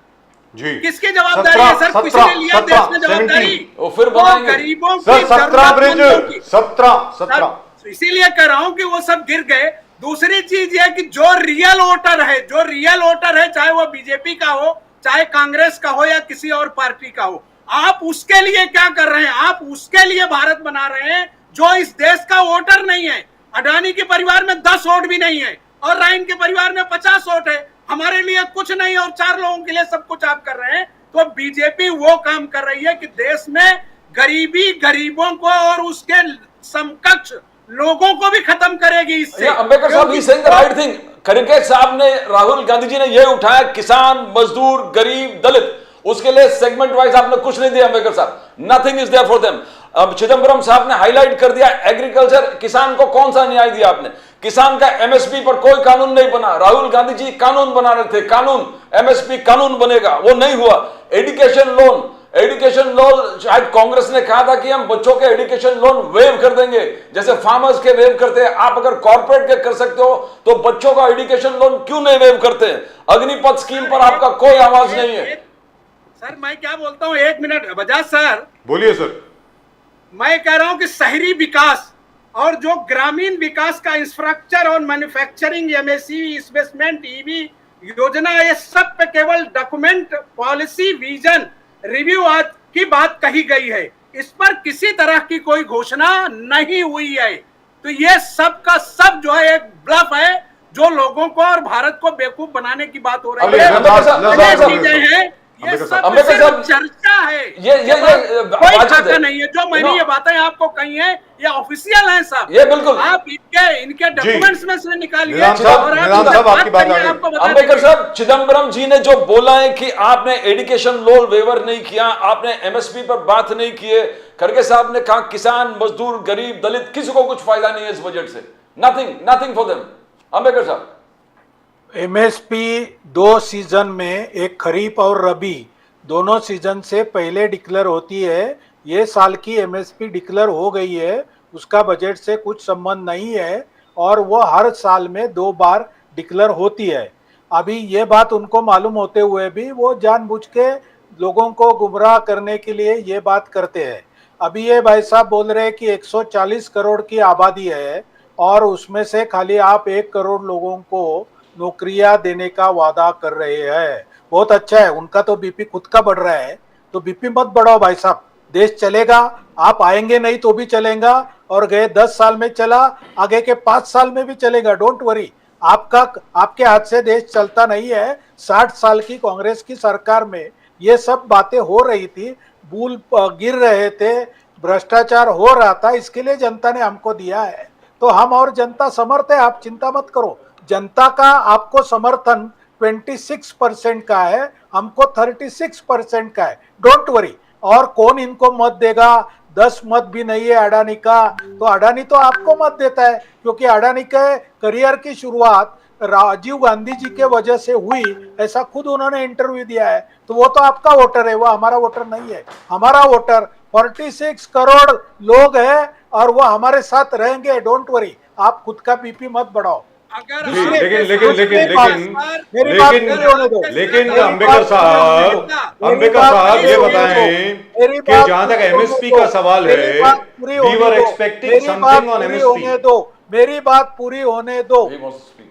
जी। किसकी जवाबदारी है सर? किसी ने लिया देश में जवाबदारी? फिर गरीबों की 17 ब्रिज, 17 इसीलिए कह रहा हूं कि वो सब गिर गए। दूसरी चीज ये कि जो रियल वोटर है, जो रियल वोटर है, चाहे वो बीजेपी का हो, चाहे कांग्रेस का हो या किसी और पार्टी का हो, आप उसके लिए क्या कर रहे हैं? आप उसके लिए भारत बना रहे हैं जो इस देश का वोटर नहीं है। अडानी के परिवार में 10 वोट भी नहीं है और राइन के परिवार में 50 वोट है। हमारे लिए कुछ नहीं और 4 लोगों के लिए सब कुछ आप कर रहे हैं। तो बीजेपी वो काम कर रही है कि देश में गरीबी, गरीबों को और उसके समकक्ष लोगों को भी खत्म करेगी इससे। अंबेडकर साहब he saying the right thing. खड़गे साहब ने, राहुल गांधी जी ने ये उठाया, किसान, मजदूर, गरीब, दलित, उसके लिए सेगमेंट वाइज आपने कुछ नहीं दिया अंबेडकर साहब, nothing is there for them. अब चिदंबरम साहब ने हाईलाइट कर दिया एग्रीकल्चर, किसान को कौन सा न्याय दिया आपने? किसान का एमएसपी पर कोई कानून नहीं बना। राहुल गांधी जी कानून बना रहे थे, कानून एमएसपी कानून बनेगा, वो नहीं हुआ। एजुकेशन लोन, एजुकेशन लोन शायद कांग्रेस ने कहा था कि हम बच्चों के एजुकेशन लोन वेव कर देंगे, जैसे फार्मर्स के वेव करते हैं। आप अगर कॉर्पोरेट के कर सकते हो तो बच्चों का एजुकेशन लोन क्यों नहीं वेव करते हैं? अग्निपथ स्कीम पर आपका कोई आवाज नहीं है। सर मैं क्या बोलता हूं, 1 मिनट बजाज सर। बोलिए सर। मैं कह रहा हूं कि शहरी विकास और जो ग्रामीण विकास का इंफ्रास्ट्रक्चर और मैन्युफैक्चरिंग, एमएसई, इन्वेस्टमेंट, ईवी योजना, ये सब पे केवल डॉक्यूमेंट, पॉलिसी, विजन, रिव्यू आज की बात कही गई है। इस पर किसी तरह की कोई घोषणा नहीं हुई है। तो ये सब का सब जो है एक ब्लफ है, जो लोगों को और भारत को बेवकूफ बनाने की बात हो रही अभी है। अम्बेडकर साहब, ये चीजें हैं, ये अम्बेडकर सब साहब, सिर्फ चर्चा है। ये कोई वाजिब खाका है। नहीं है। जो मैंने नो। ये बातें आपको कही है, ये ऑफिशियल है साहब। ये बिल्कुल। आप इनके डॉक्यूमेंट्स में से निकालिए निजाम साहब, और आप निजाम साहब, बात आपकी बात करिए, आ गई। आपको बता अंबेडकर देंगे। साहब, चिदम्बरम जी ने जो बोला है कि आपने एजुकेशन लोन वेवर नहीं किया, आपने एमएसपी पर बात नहीं किए, खड़गे साहब ने कहा किसान, मजदूर, गरीब, दलित, किसी को कुछ फायदा नहीं है इस बजट से। Nothing for them. अंबेडकर साहब, एमएसपी 2 सीजन में, एक खरीफ और रबी दोनों सीजन से पहले डिक्लेयर होती है। ये साल की एमएसपी डिक्लेयर हो गई है, उसका बजट से कुछ संबंध नहीं है और वो हर साल में 2 बार डिक्लेयर होती है। अभी ये बात उनको मालूम होते हुए भी वो जानबूझ के लोगों को गुमराह करने के लिए ये बात करते हैं। अभी ये भाई साहब बोल रहे हैं कि 140 करोड़ की आबादी है और उसमें से खाली आप 1 करोड़ लोगों को नौकरियां देने का वादा कर रहे हैं। बहुत अच्छा है, उनका तो बीपी खुद का बढ़ रहा है, तो बीपी मत बढ़ाओ भाई साहब, देश चलेगा। आप आएंगे नहीं तो भी चलेगा और गए 10 साल में चला, आगे के 5 साल में भी चलेगा, डोंट वरी। आपके हाथ से देश चलता नहीं है। 60 साल की कांग्रेस की सरकार में ये सब बातें हो रही थी, बुल गिर रहे थे, भ्रष्टाचार हो रहा था, इसके लिए जनता ने हमको दिया है। तो हम और जनता समर्थ है, आप चिंता मत करो। जनता का आपको समर्थन 26% का है, हमको 36% का है, डोंट वरी। और कौन इनको मत देगा? 10 मत भी नहीं है अडानी का, तो अडानी तो आपको मत देता है, क्योंकि अडानी के करियर की शुरुआत राजीव गांधी जी के वजह से हुई, ऐसा खुद उन्होंने इंटरव्यू दिया है। तो वो तो आपका वोटर है, वो हमारा वोटर नहीं है। हमारा वोटर 46 करोड़ लोग हैं और वो हमारे साथ रहेंगे, डोंट वरी। आप खुद का बीपी मत बढ़ाओ। अगर लेकिन आप- लेकिन लेकिन दूसरी लेकिन बात लेकिन पर- मेरी बात लेकिन पूरी होने दो। लेकिन मेरी अंबेडकर बात साहब, पूरी होने दो। अंबेडकर मेरी साहब बात ये पूरी होने बताएं दो। मेरी कि बात जहां तक पूरी होने एमएसपी दो। का सवाल है, मेरी बात पूरी वी होने वर दो। एक्सपेक्टिंग मेरी बात समथिंग ऑन पूरी एमएसपी। होने दो। मेरी बात पूरी होने दो।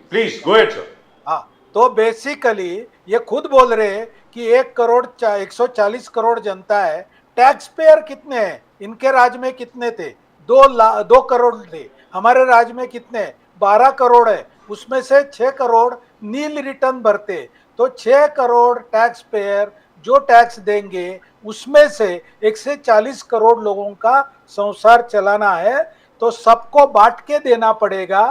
Please go ahead sir. हाँ, तो बेसिकली ये खुद बोल रहे हैं कि 140 करोड़ जनता है। टैक्स पेयर कितने हैं? इनके राज्य में कितने थे? 2 करोड़ थे। हमारे राज्य में कितने? 12 करोड़ है। उसमें से 6 करोड़ नील रिटर्न भरते, तो 6 करोड़ टैक्स पेयर जो टैक्स देंगे, उसमें से 140 करोड़ लोगों का संसार चलाना है, तो सबको बांट के देना पड़ेगा।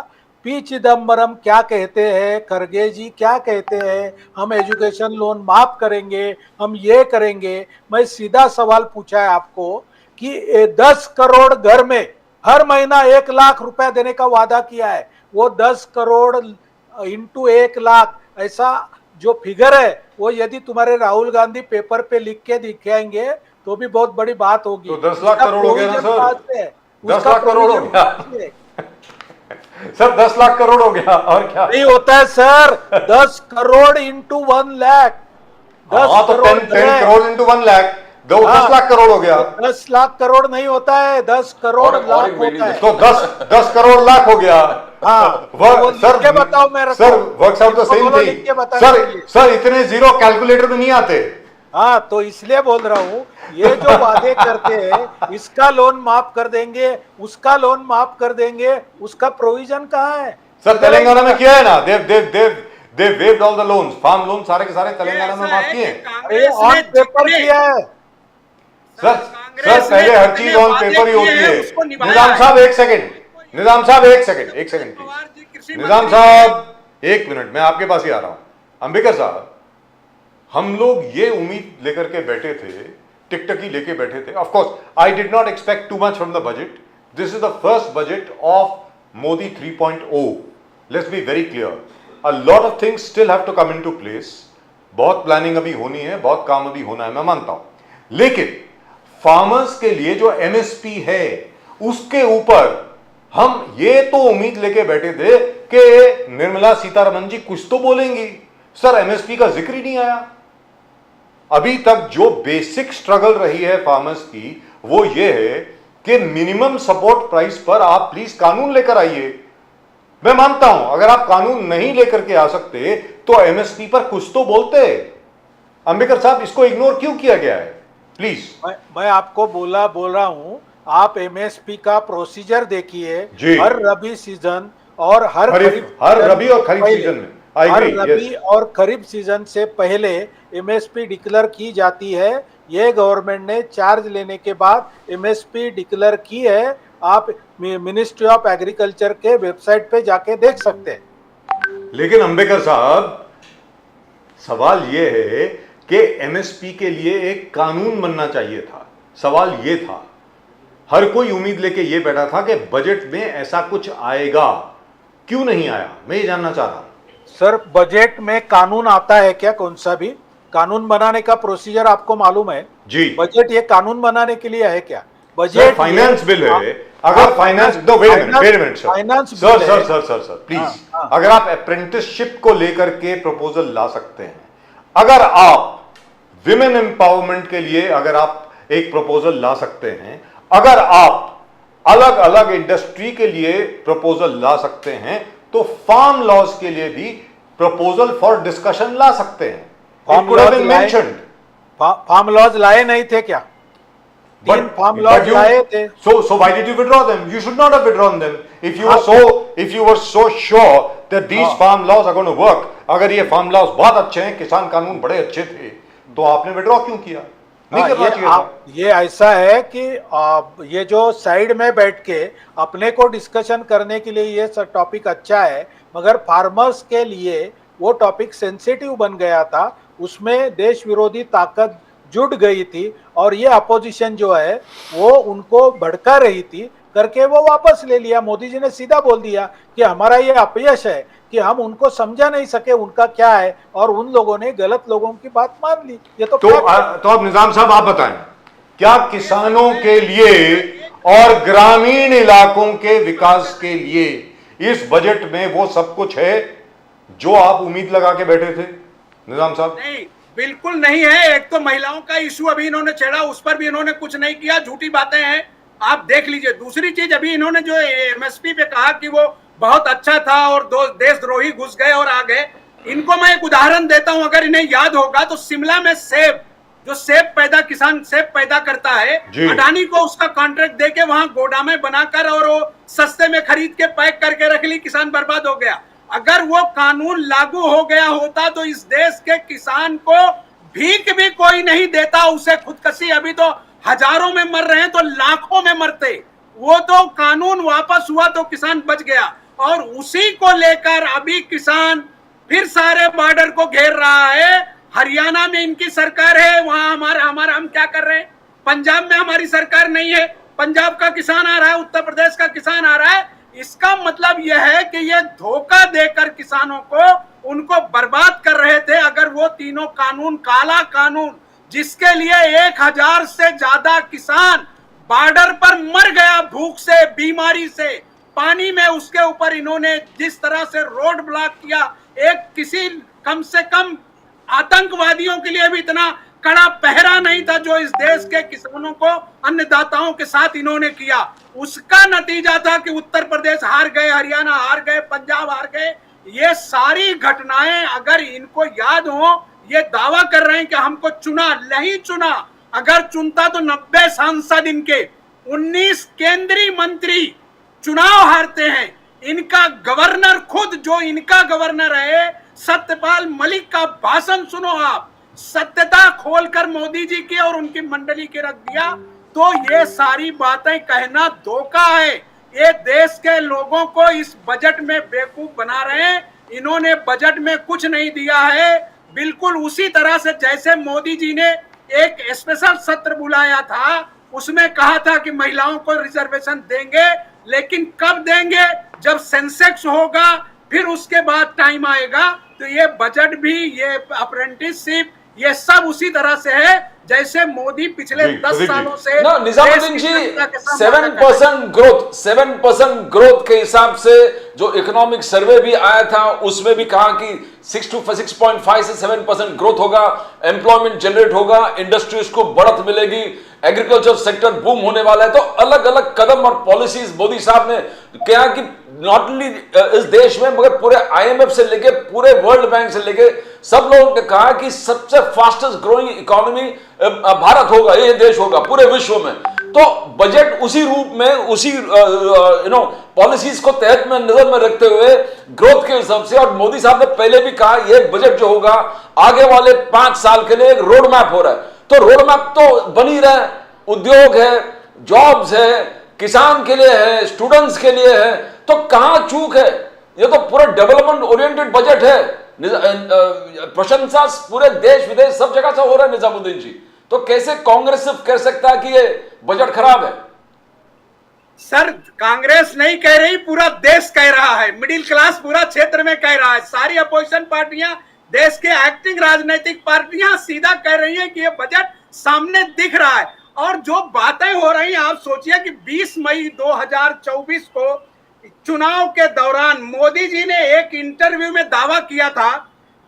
पी चिदम्बरम क्या कहते हैं, खरगे जी क्या कहते हैं, हम एजुकेशन लोन माफ करेंगे, हम ये करेंगे। मैं सीधा सवाल पूछा है आपको कि 10 करोड़ घर में हर महीना 1 लाख रुपया देने का वादा किया है। वो 10 करोड़ इंटू 1 लाख, ऐसा जो फिगर है वो यदि तुम्हारे राहुल गांधी पेपर पे लिख के दिखाएंगे तो भी बहुत बड़ी बात होगी। तो 10 लाख करोड़ हो गया ना सर? 10 लाख करोड़ हो गया सर, 10 लाख करोड़ हो गया, और क्या नहीं होता है सर? 10 करोड़ इंटू 1 लाख, 10 हाँ तो 10 करोड़ इंटू 1 लाख, 10 लाख करोड़ हो गया। 10 लाख करोड़ नहीं होता है, 10 करोड़ और लाख एक मीटिंग होता है। तो 10 करोड़ लाख हो गया। हाँ, वो लिख सर, के बताओ मेरे सर को। वर्क्स आउट द सेम बोलो लिख के थिंग बताने सर। के लिए। सर इतने जीरो कैलकुलेटर में नहीं आते। हाँ, तो इसलिए बोल रहा हूँ, ये जो वादे करते हैं, इसका लोन माफ कर देंगे, उसका लोन माफ कर देंगे, उसका प्रोविजन कहाँ है? सर तेलंगाना में किया है ना, they waived all the loans, farm loan सारे के सारे तेलंगाना में माफ किए हैं। अरे ऑन पेपर किया है। सर कांग्रेस पहले ने हर चीज जितने ऑन वादे पेपर ही किए होती हैं, है। उसको निभाया निजाम है। साहब एक सेकंड, निजाम साहब एक सेकंड पवार जी कृषि निजाम मंत्री साहब एक मिनट, मैं आपके पास ही आ रहा हूं। अंबेडकर साहब, हम लोग ये उम्मीद लेकर के बैठे थे, टिकटकी लेके बैठे थे। Of course I did not expect too much from the budget. This is the first budget of Modi 3.0। Let's be very clear, a lot of things still have to come into place. बहुत planning अभी होनी है, बहुत काम अभी होना है, मैं मानता हूं। लेकिन फार्मर्स के लिए जो एमएसपी है, उसके ऊपर हम ये तो उम्मीद लेके बैठे थे कि निर्मला सीतारमण जी कुछ तो बोलेंगी। सर एमएसपी का जिक्र ही नहीं आया। अभी तक जो बेसिक स्ट्रगल रही है फार्मर्स की, वो ये है कि मिनिमम सपोर्ट प्राइस पर आप प्लीज कानून लेकर आइए। मैं मानता हूं अगर आप कानून नहीं लेकर के आ सकते तो एमएसपी पर कुछ तो बोलते। अंबेडकर साहब, इसको इग्नोर क्यों किया गया है? प्लीज। मैं आपको बोल रहा हूं, आप एमएसपी का प्रोसीजर देखिए। जी। हर रबी सीजन और हर रबी और खरीफ सीजन में हर रबी और खरीफ सीजन से पहले एमएसपी डिक्लेयर की जाती है। ये गवर्नमेंट ने चार्ज लेने के बाद एमएसपी डिक्लेयर की है। आप मिनिस्ट्री ऑफ एग्रीकल्चर के वेबसाइट पे जाके देख सकते हैं। लेकिन अंबेडकर साहब, सवाल यह है कि एमएसपी के लिए एक कानून बनना चाहिए था। सवाल यह था, हर कोई उम्मीद लेके ये बैठा था कि बजट में ऐसा कुछ आएगा, क्यों नहीं आया? मैं ये जानना चाह रहा हूं। सर, बजट में कानून आता है क्या? कौन सा भी कानून बनाने का प्रोसीजर आपको मालूम है? जी। बजट ये कानून बनाने के लिए है क्या? बजट फाइनेंस बिल है। अगर फाइनेंस सर प्लीज, अगर आप अप्रेंटिसशिप को लेकर के प्रपोजल ला सकते हैं, अगर आप विमेन एम्पावरमेंट के लिए अगर आप एक प्रपोजल ला सकते हैं, अगर आप अलग अलग इंडस्ट्री के लिए प्रपोजल ला सकते हैं, तो फार्म लॉज के लिए भी प्रपोजल फॉर डिस्कशन ला सकते हैं। फार्म लॉज लाए नहीं थे क्या? तीन फार्म लॉज लाए थे। So why did you withdraw them? You should not have withdrawn them. If you were so sure that these farm laws are going to work, अगर ये फार्म लॉज बहुत अच्छे हैं, किसान कानून बड़े अच्छे थे, तो आपने विड्रॉ क्यों किया? नहीं करना चाहिए था। ये ऐसा है कि ये जो साइड में बैठ के अपने को डिस्कशन करने के लिए ये सब टॉपिक अच्छा है, मगर फार्मर्स के लिए वो टॉपिक सेंसिटिव बन गया था। उसमें देश विरोधी ताकत जुट गई थी और ये अपोजिशन जो है वो उनको भड़का रही थी करके वो वापस ले लिया। मोदी जी ने सीधा बोल दिया कि हमारा ये अपयश है कि हम उनको समझा नहीं सके उनका क्या है, और उन लोगों ने गलत लोगों की बात मान ली। ये तो अब निजाम साहब आप बताएं, क्या किसानों के लिए और ग्रामीण इलाकों के विकास के लिए इस बजट में वो सब कुछ है जो आप उम्मीद लगा के बैठे थे? निजाम साहब, नहीं, बिल्कुल नहीं है। एक तो महिलाओं का इशू अभी इन्होंने छेड़ा, उस पर भी इन्होंने कुछ नहीं किया, झूठी बातें हैं, आप देख लीजिए। दूसरी चीज, अभी इन्होंने जो एमएसपी पे कहा कि वो बहुत अच्छा था और दो देशद्रोही घुस गए और आ गए। इनको मैं एक उदाहरण देता हूं, अगर इन्हें याद होगा तो शिमला में सेब, जो किसान सेब पैदा करता है, अडानी को उसका कॉन्ट्रैक्ट देके वहां गोदामें बनाकर और वो सस्ते में खरीद के पैक करके रख ली, किसान बर्बाद हो गया। अगर वो कानून लागू हो गया होता तो इस देश के किसान को भीख भी कोई नहीं देता, उसे खुदकशी। अभी तो हजारों में मर रहे हैं तो लाखों में मरते। वो तो कानून वापस हुआ तो किसान बच गया, और उसी को लेकर अभी किसान फिर सारे बॉर्डर को घेर रहा है। हरियाणा में इनकी सरकार है, वहां हमारा हम क्या कर रहे हैं? पंजाब में हमारी सरकार नहीं है, पंजाब का किसान आ रहा है, उत्तर प्रदेश का किसान आ रहा है। इसका मतलब यह है कि ये धोखा देकर किसानों को उनको बर्बाद कर रहे थे। अगर वो तीनों कानून, काला कानून जिसके लिए 1000 से ज्यादा किसान बॉर्डर पर मर गया भूख से, बीमारी से, पानी में, उसके ऊपर इन्होंने जिस तरह से रोड ब्लॉक किया, एक किसी कम से कम आतंकवादियों के लिए भी इतना कड़ा पहरा नहीं था जो इस देश के किसानों को, अन्नदाताओं के साथ इन्होंने किया। उसका नतीजा था कि उत्तर प्रदेश हार गए, हरियाणा हार गए, पंजाब हार गए। ये सारी घटनाएं अगर इनको याद हो, ये दावा कर रहे हैं कि हमको चुना, नहीं चुना। अगर चुनता तो 90 सांसद इनके, 19 केंद्रीय मंत्री चुनाव हारते हैं। इनका गवर्नर खुद, जो इनका गवर्नर है, सत्यपाल मलिक का भाषण सुनो आप, सत्यता खोलकर मोदी जी की और उनकी मंडली के रख दिया। तो ये सारी बातें कहना धोखा है। ये देश के लोगों को इस बजट में बेवकूफ बना रहे हैं। इन्होंने बजट में कुछ नहीं दिया है, बिल्कुल उसी तरह से जैसे मोदी जी ने एक स्पेशल सत्र बुलाया था, उसमें कहा था कि महिलाओं को रिजर्वेशन देंगे, लेकिन कब देंगे? जब सेंसेक्स होगा, फिर उसके बाद टाइम आएगा। तो ये बजट भी, ये अप्रेंटिसशिप, ये सब उसी तरह से है जैसे मोदी पिछले 10 सालों से। निजामुद्दीन जी, 7% ग्रोथ के हिसाब से जो इकोनॉमिक सर्वे भी आया था, उसमें भी कहा कि 6 to 6.5 से 7% ग्रोथ होगा, एम्प्लॉयमेंट जनरेट होगा, इंडस्ट्रीज को बढ़त मिलेगी, एग्रीकल्चर सेक्टर बूम होने वाला है। तो अलग अलग कदम और पॉलिसीज मोदी साहब ने क्या कि नॉट ओनली इस देश में मगर पूरे IMF से लेके पूरे वर्ल्ड बैंक से लेके सब लोगों ने कहा कि सबसे फास्टेस्ट ग्रोइंग इकोनॉमी भारत होगा, ये देश होगा पूरे विश्व में। तो बजट उसी रूप में, उसी पॉलिसीज को तहत में नजर में रखते हुए ग्रोथ के हिसाब से, और मोदी साहब ने पहले भी कहा ये बजट जो होगा आगे वाले 5 साल के लिए एक रोड मैप हो रहा है। तो रोड मैप तो बन ही रहा है, उद्योग है, जॉब्स है, किसान के लिए है, स्टूडेंट्स के लिए है, तो कहां चूक है? ये तो पूरा डेवलपमेंट ओरिएंटेड बजट है। प्रशंसा पूरे देश विदेश सब जगह से हो रहा है निजामुद्दीन जी। तो कैसे कांग्रेस सिर्फ कह सकता है कि ये बजट खराब है? सर, कांग्रेस नहीं कह रही, पूरा देश कह रहा है, मिडिल क्लास पूरा क्षेत्र में कह रहा है, सारी अपोजिशन पार्टियां, देश के एक्टिंग राजनीतिक पार्टियां सीधा कह रही हैं कि ये बजट सामने दिख रहा है। और जो बातें हो रही हैं, आप सोचिए कि 20 मई 2024 को चुनाव के दौरान मोदी जी ने एक इंटरव्यू में दावा किया था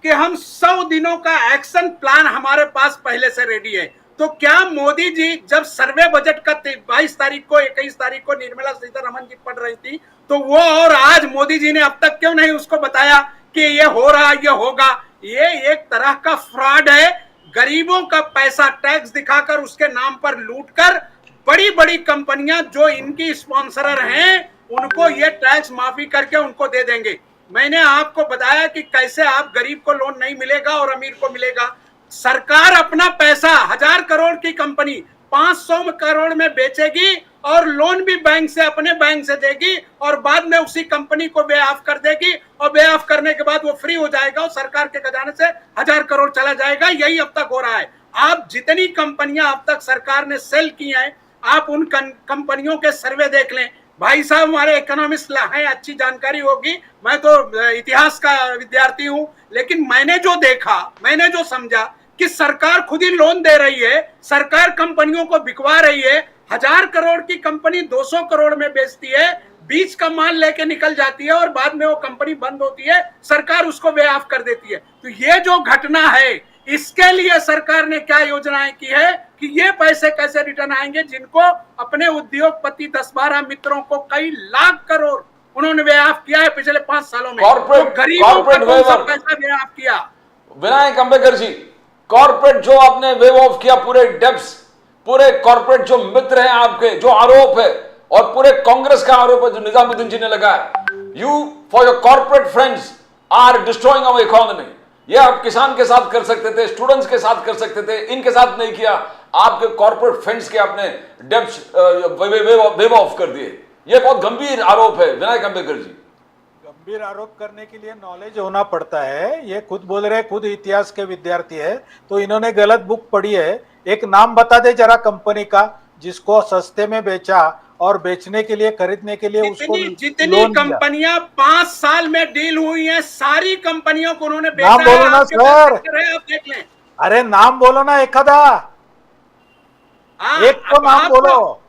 कि हम 100 दिनों का एक्शन प्लान हमारे पास पहले से रेडी है। तो क्या मोदी जी जब सर्वे बजट का 22 तारीख को 21 तारीख को निर्मला सीतारमण जी पढ़ रही थी, तो वो और आज मोदी जी ने अब तक क्यों नहीं उसको बताया कि ये हो रहा, ये होगा? ये एक तरह का फ्रॉड है। गरीबों का पैसा टैक्स दिखाकर उसके नाम पर लूटकर बड़ी बड़ी कंपनियां जो इनकी स्पॉन्सरर हैं उनको ये टैक्स माफी करके उनको दे देंगे। मैंने आपको बताया कि कैसे आप गरीब को लोन नहीं मिलेगा और अमीर को मिलेगा। सरकार अपना पैसा 1000 करोड़ की कंपनी 500 करोड़ में बेचेगी और लोन भी बैंक से, अपने बैंक से देगी, और बाद में उसी कंपनी को बे ऑफ कर देगी, और बे ऑफ करने के बाद वो फ्री हो जाएगा और सरकार के खजाने से 1000 करोड़ चला जाएगा। यही अब तक हो रहा है। आप जितनी कंपनियां अब तक सरकार ने सेल की हैं, आप उन कंपनियों के सर्वे देख लें। भाई साहब हमारे इकोनॉमिस्ट हैं, अच्छी जानकारी होगी, मैं तो इतिहास का विद्यार्थी हूं, लेकिन मैंने जो देखा, मैंने जो समझा कि सरकार खुद ही लोन दे रही है, सरकार कंपनियों को बिकवा रही है। 1000 करोड़ की कंपनी 200 करोड़ में बेचती है, बीच का माल लेके निकल जाती है और बाद में वो कंपनी बंद होती है, सरकार उसको वे ऑफ कर देती है। तो ये जो घटना है, इसके लिए सरकार ने क्या योजनाएं की है कि ये पैसे कैसे रिटर्न आएंगे, जिनको अपने उद्योगपति 10-12 मित्रों को कई लाख करोड़ उन्होंने वे ऑफ किया है पिछले 5 सालों में। कॉर्पोरेट, तो गरीबों का कौन सा पैसा वे ऑफ किया? विनायक अंबेडकर जी, कॉर्पोरेट जो आपने वेव ऑफ किया, पूरे डेब्ट्स, पूरे कॉर्पोरेट जो मित्र हैं आपके, जो आरोप है, और पूरे कांग्रेस का आरोप है जो निजामुद्दीन जी ने लगाया, you for your corporate friends are destroying our economy. ये आप किसान के साथ कर सकते थे, स्टूडेंट्स के साथ कर सकते थे, इनके साथ नहीं किया। आपके कॉर्पोरेट फ्रेंड्स के आपने डेब्ट्स वेव ऑफ कर दिए। ये बहुत गंभीर आरोप है विनायक अंबेडकर जी। गंभीर आरोप करने के लिए नॉलेज होना पड़ता है। ये खुद बोल रहे, खुद इतिहास के विद्यार्थी है, तो इन्होंने गलत बुक पढ़ी है। एक नाम बता दे जरा कंपनी का जिसको सस्ते में बेचा और बेचने के लिए, खरीदने के लिए उसको जितनी कंपनियां 5 साल में डील हुई हैं, सारी कंपनियों को उन्होंने बेचा। नाम बोलो ना सर, आप देख लें। अरे नाम बोलो ना एखादा, एक तो नाम बोलो।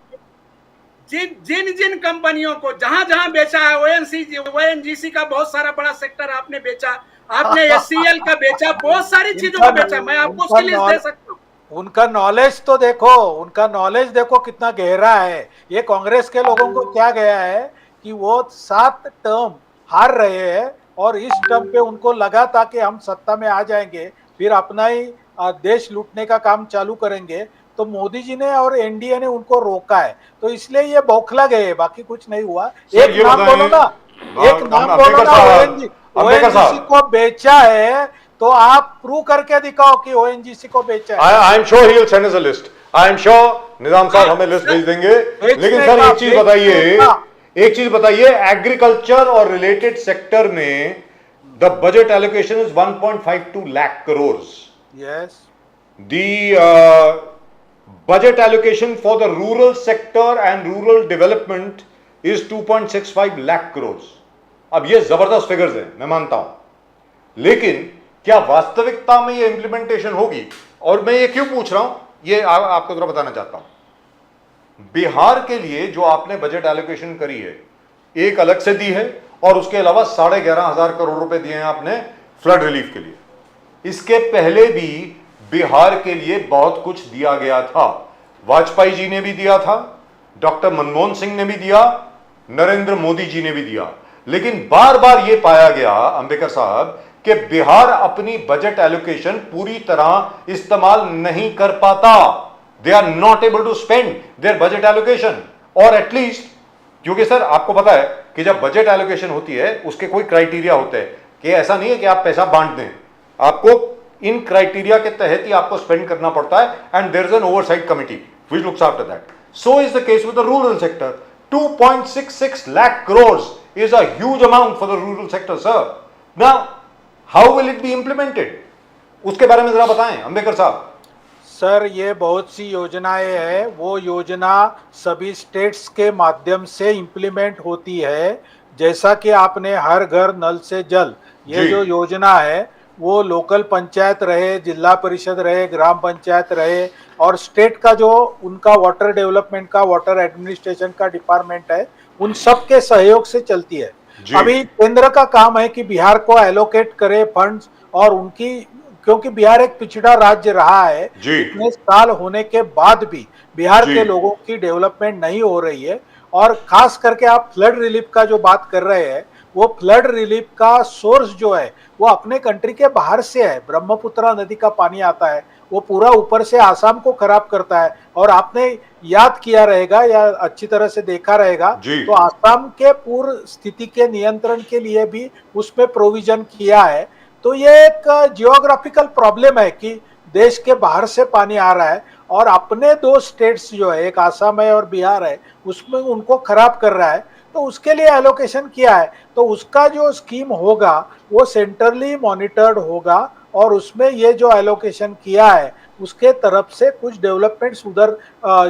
जिन कंपनियों को जहां जहां बेचा है, ONGC का बहुत सारा बड़ा सेक्टर आपने बेचा, आपने SCL का बेचा, बहुत सारी चीजों को बेचा। मैं आपको उसकी लिस्ट दे सकता हूँ। उनका नॉलेज तो देखो, उनका नॉलेज देखो कितना गहरा है। ये कांग्रेस के लोगों को क्या गया है कि वो 7 टर्म हार रहे हैं और इस टर्म पे उनको लगा था कि हम सत्ता में आ जाएंगे, फिर अपना ही देश लूटने का काम चालू करेंगे। तो मोदी जी ने और एनडीए ने उनको रोका है, तो इसलिए ये बौखला गए, बाकी कुछ नहीं हुआ। एक नाम बोलो ना, एक नाम बोलो ना। ONGC को बेचा है तो आप प्रूव करके दिखाओ कि ONGC को बेचा है। I am sure he will send us a list. I am sure Nizam साहब हमें लिस्ट भेज देंगे। लेकिन सर एक चीज बताइए, एग्रीकल्चर और रिलेटेड सेक्टर में the budget allocation is 1.52 lakh crore. Yes, the budget allocation for the rural sector and rural development is 2.65 lakh crores। अब ये जबरदस्त फिगर्स हैं, मैं मानता हूं, लेकिन क्या वास्तविकता में ये इंप्लीमेंटेशन होगी? और मैं ये क्यों पूछ रहा हूं, ये आपको थोड़ा बताना चाहता हूं। बिहार के लिए जो आपने बजट एलोकेशन करी है, एक अलग से दी है, और उसके अलावा 11,500 करोड़ रुपए दिए हैं आपने फ्लड रिलीफ के लिए। इसके पहले भी बिहार के लिए बहुत कुछ दिया गया था। वाजपेयी जी ने भी दिया था, डॉक्टर मनमोहन सिंह ने भी दिया, नरेंद्र मोदी जी ने भी दिया। लेकिन बार बार यह पाया गया अंबेडकर साहब कि बिहार अपनी बजट एलोकेशन पूरी तरह इस्तेमाल नहीं कर पाता। They are not able to spend their budget allocation. और एटलीस्ट, क्योंकि सर आपको पता है कि जब बजट एलोकेशन होती है उसके कोई क्राइटेरिया होते हैं कि ऐसा नहीं है कि आप पैसा बांट दें, आपको इन क्राइटेरिया के तहत ही आपको स्पेंड करना पड़ता है, and there is an oversight committee which looks after that. So is the case with the rural sector. 2.66 lakh crores is a huge amount for the rural sector, sir. Now, how will it be implemented? उसके बारे में जरा बताएं अंबेडकर साहब। Sir, ये बहुत सी योजनाएं हैं, वो योजना सभी स्टेट्स के माध्यम से इम्प्लीमेंट होती है। जैसा कि आपने हर घर नल से जल, ये जो योजना है वो लोकल पंचायत रहे, जिला परिषद रहे, ग्राम पंचायत रहे, और स्टेट का जो उनका वाटर डेवलपमेंट का, वाटर एडमिनिस्ट्रेशन का डिपार्टमेंट है, उन सब के सहयोग से चलती है। अभी केंद्र का काम है कि बिहार को एलोकेट करे फंड्स, और उनकी, क्योंकि बिहार एक पिछड़ा राज्य रहा है, इतने साल होने के बाद भी बिहार के लोगों की डेवलपमेंट नहीं हो रही है। और खास करके आप फ्लड रिलीफ का जो बात कर रहे हैं, वो फ्लड रिलीफ का सोर्स जो है वो अपने कंट्री के बाहर से है। ब्रह्मपुत्र नदी का पानी आता है, वो पूरा ऊपर से आसाम को खराब करता है। और आपने याद किया रहेगा या अच्छी तरह से देखा रहेगा, तो आसाम के पूर्व स्थिति के नियंत्रण के लिए भी उसमें प्रोविजन किया है। तो ये एक जियोग्राफिकल प्रॉब्लम है कि देश के बाहर से पानी आ रहा है और अपने दो स्टेट्स जो है, एक आसाम है और बिहार है, उसमें उनको खराब कर रहा है। तो उसके लिए एलोकेशन किया है। तो उसका जो स्कीम होगा वो सेंट्रली मॉनिटर्ड होगा, और उसमें ये जो एलोकेशन किया है उसके तरफ से कुछ डेवलपमेंट्स उधर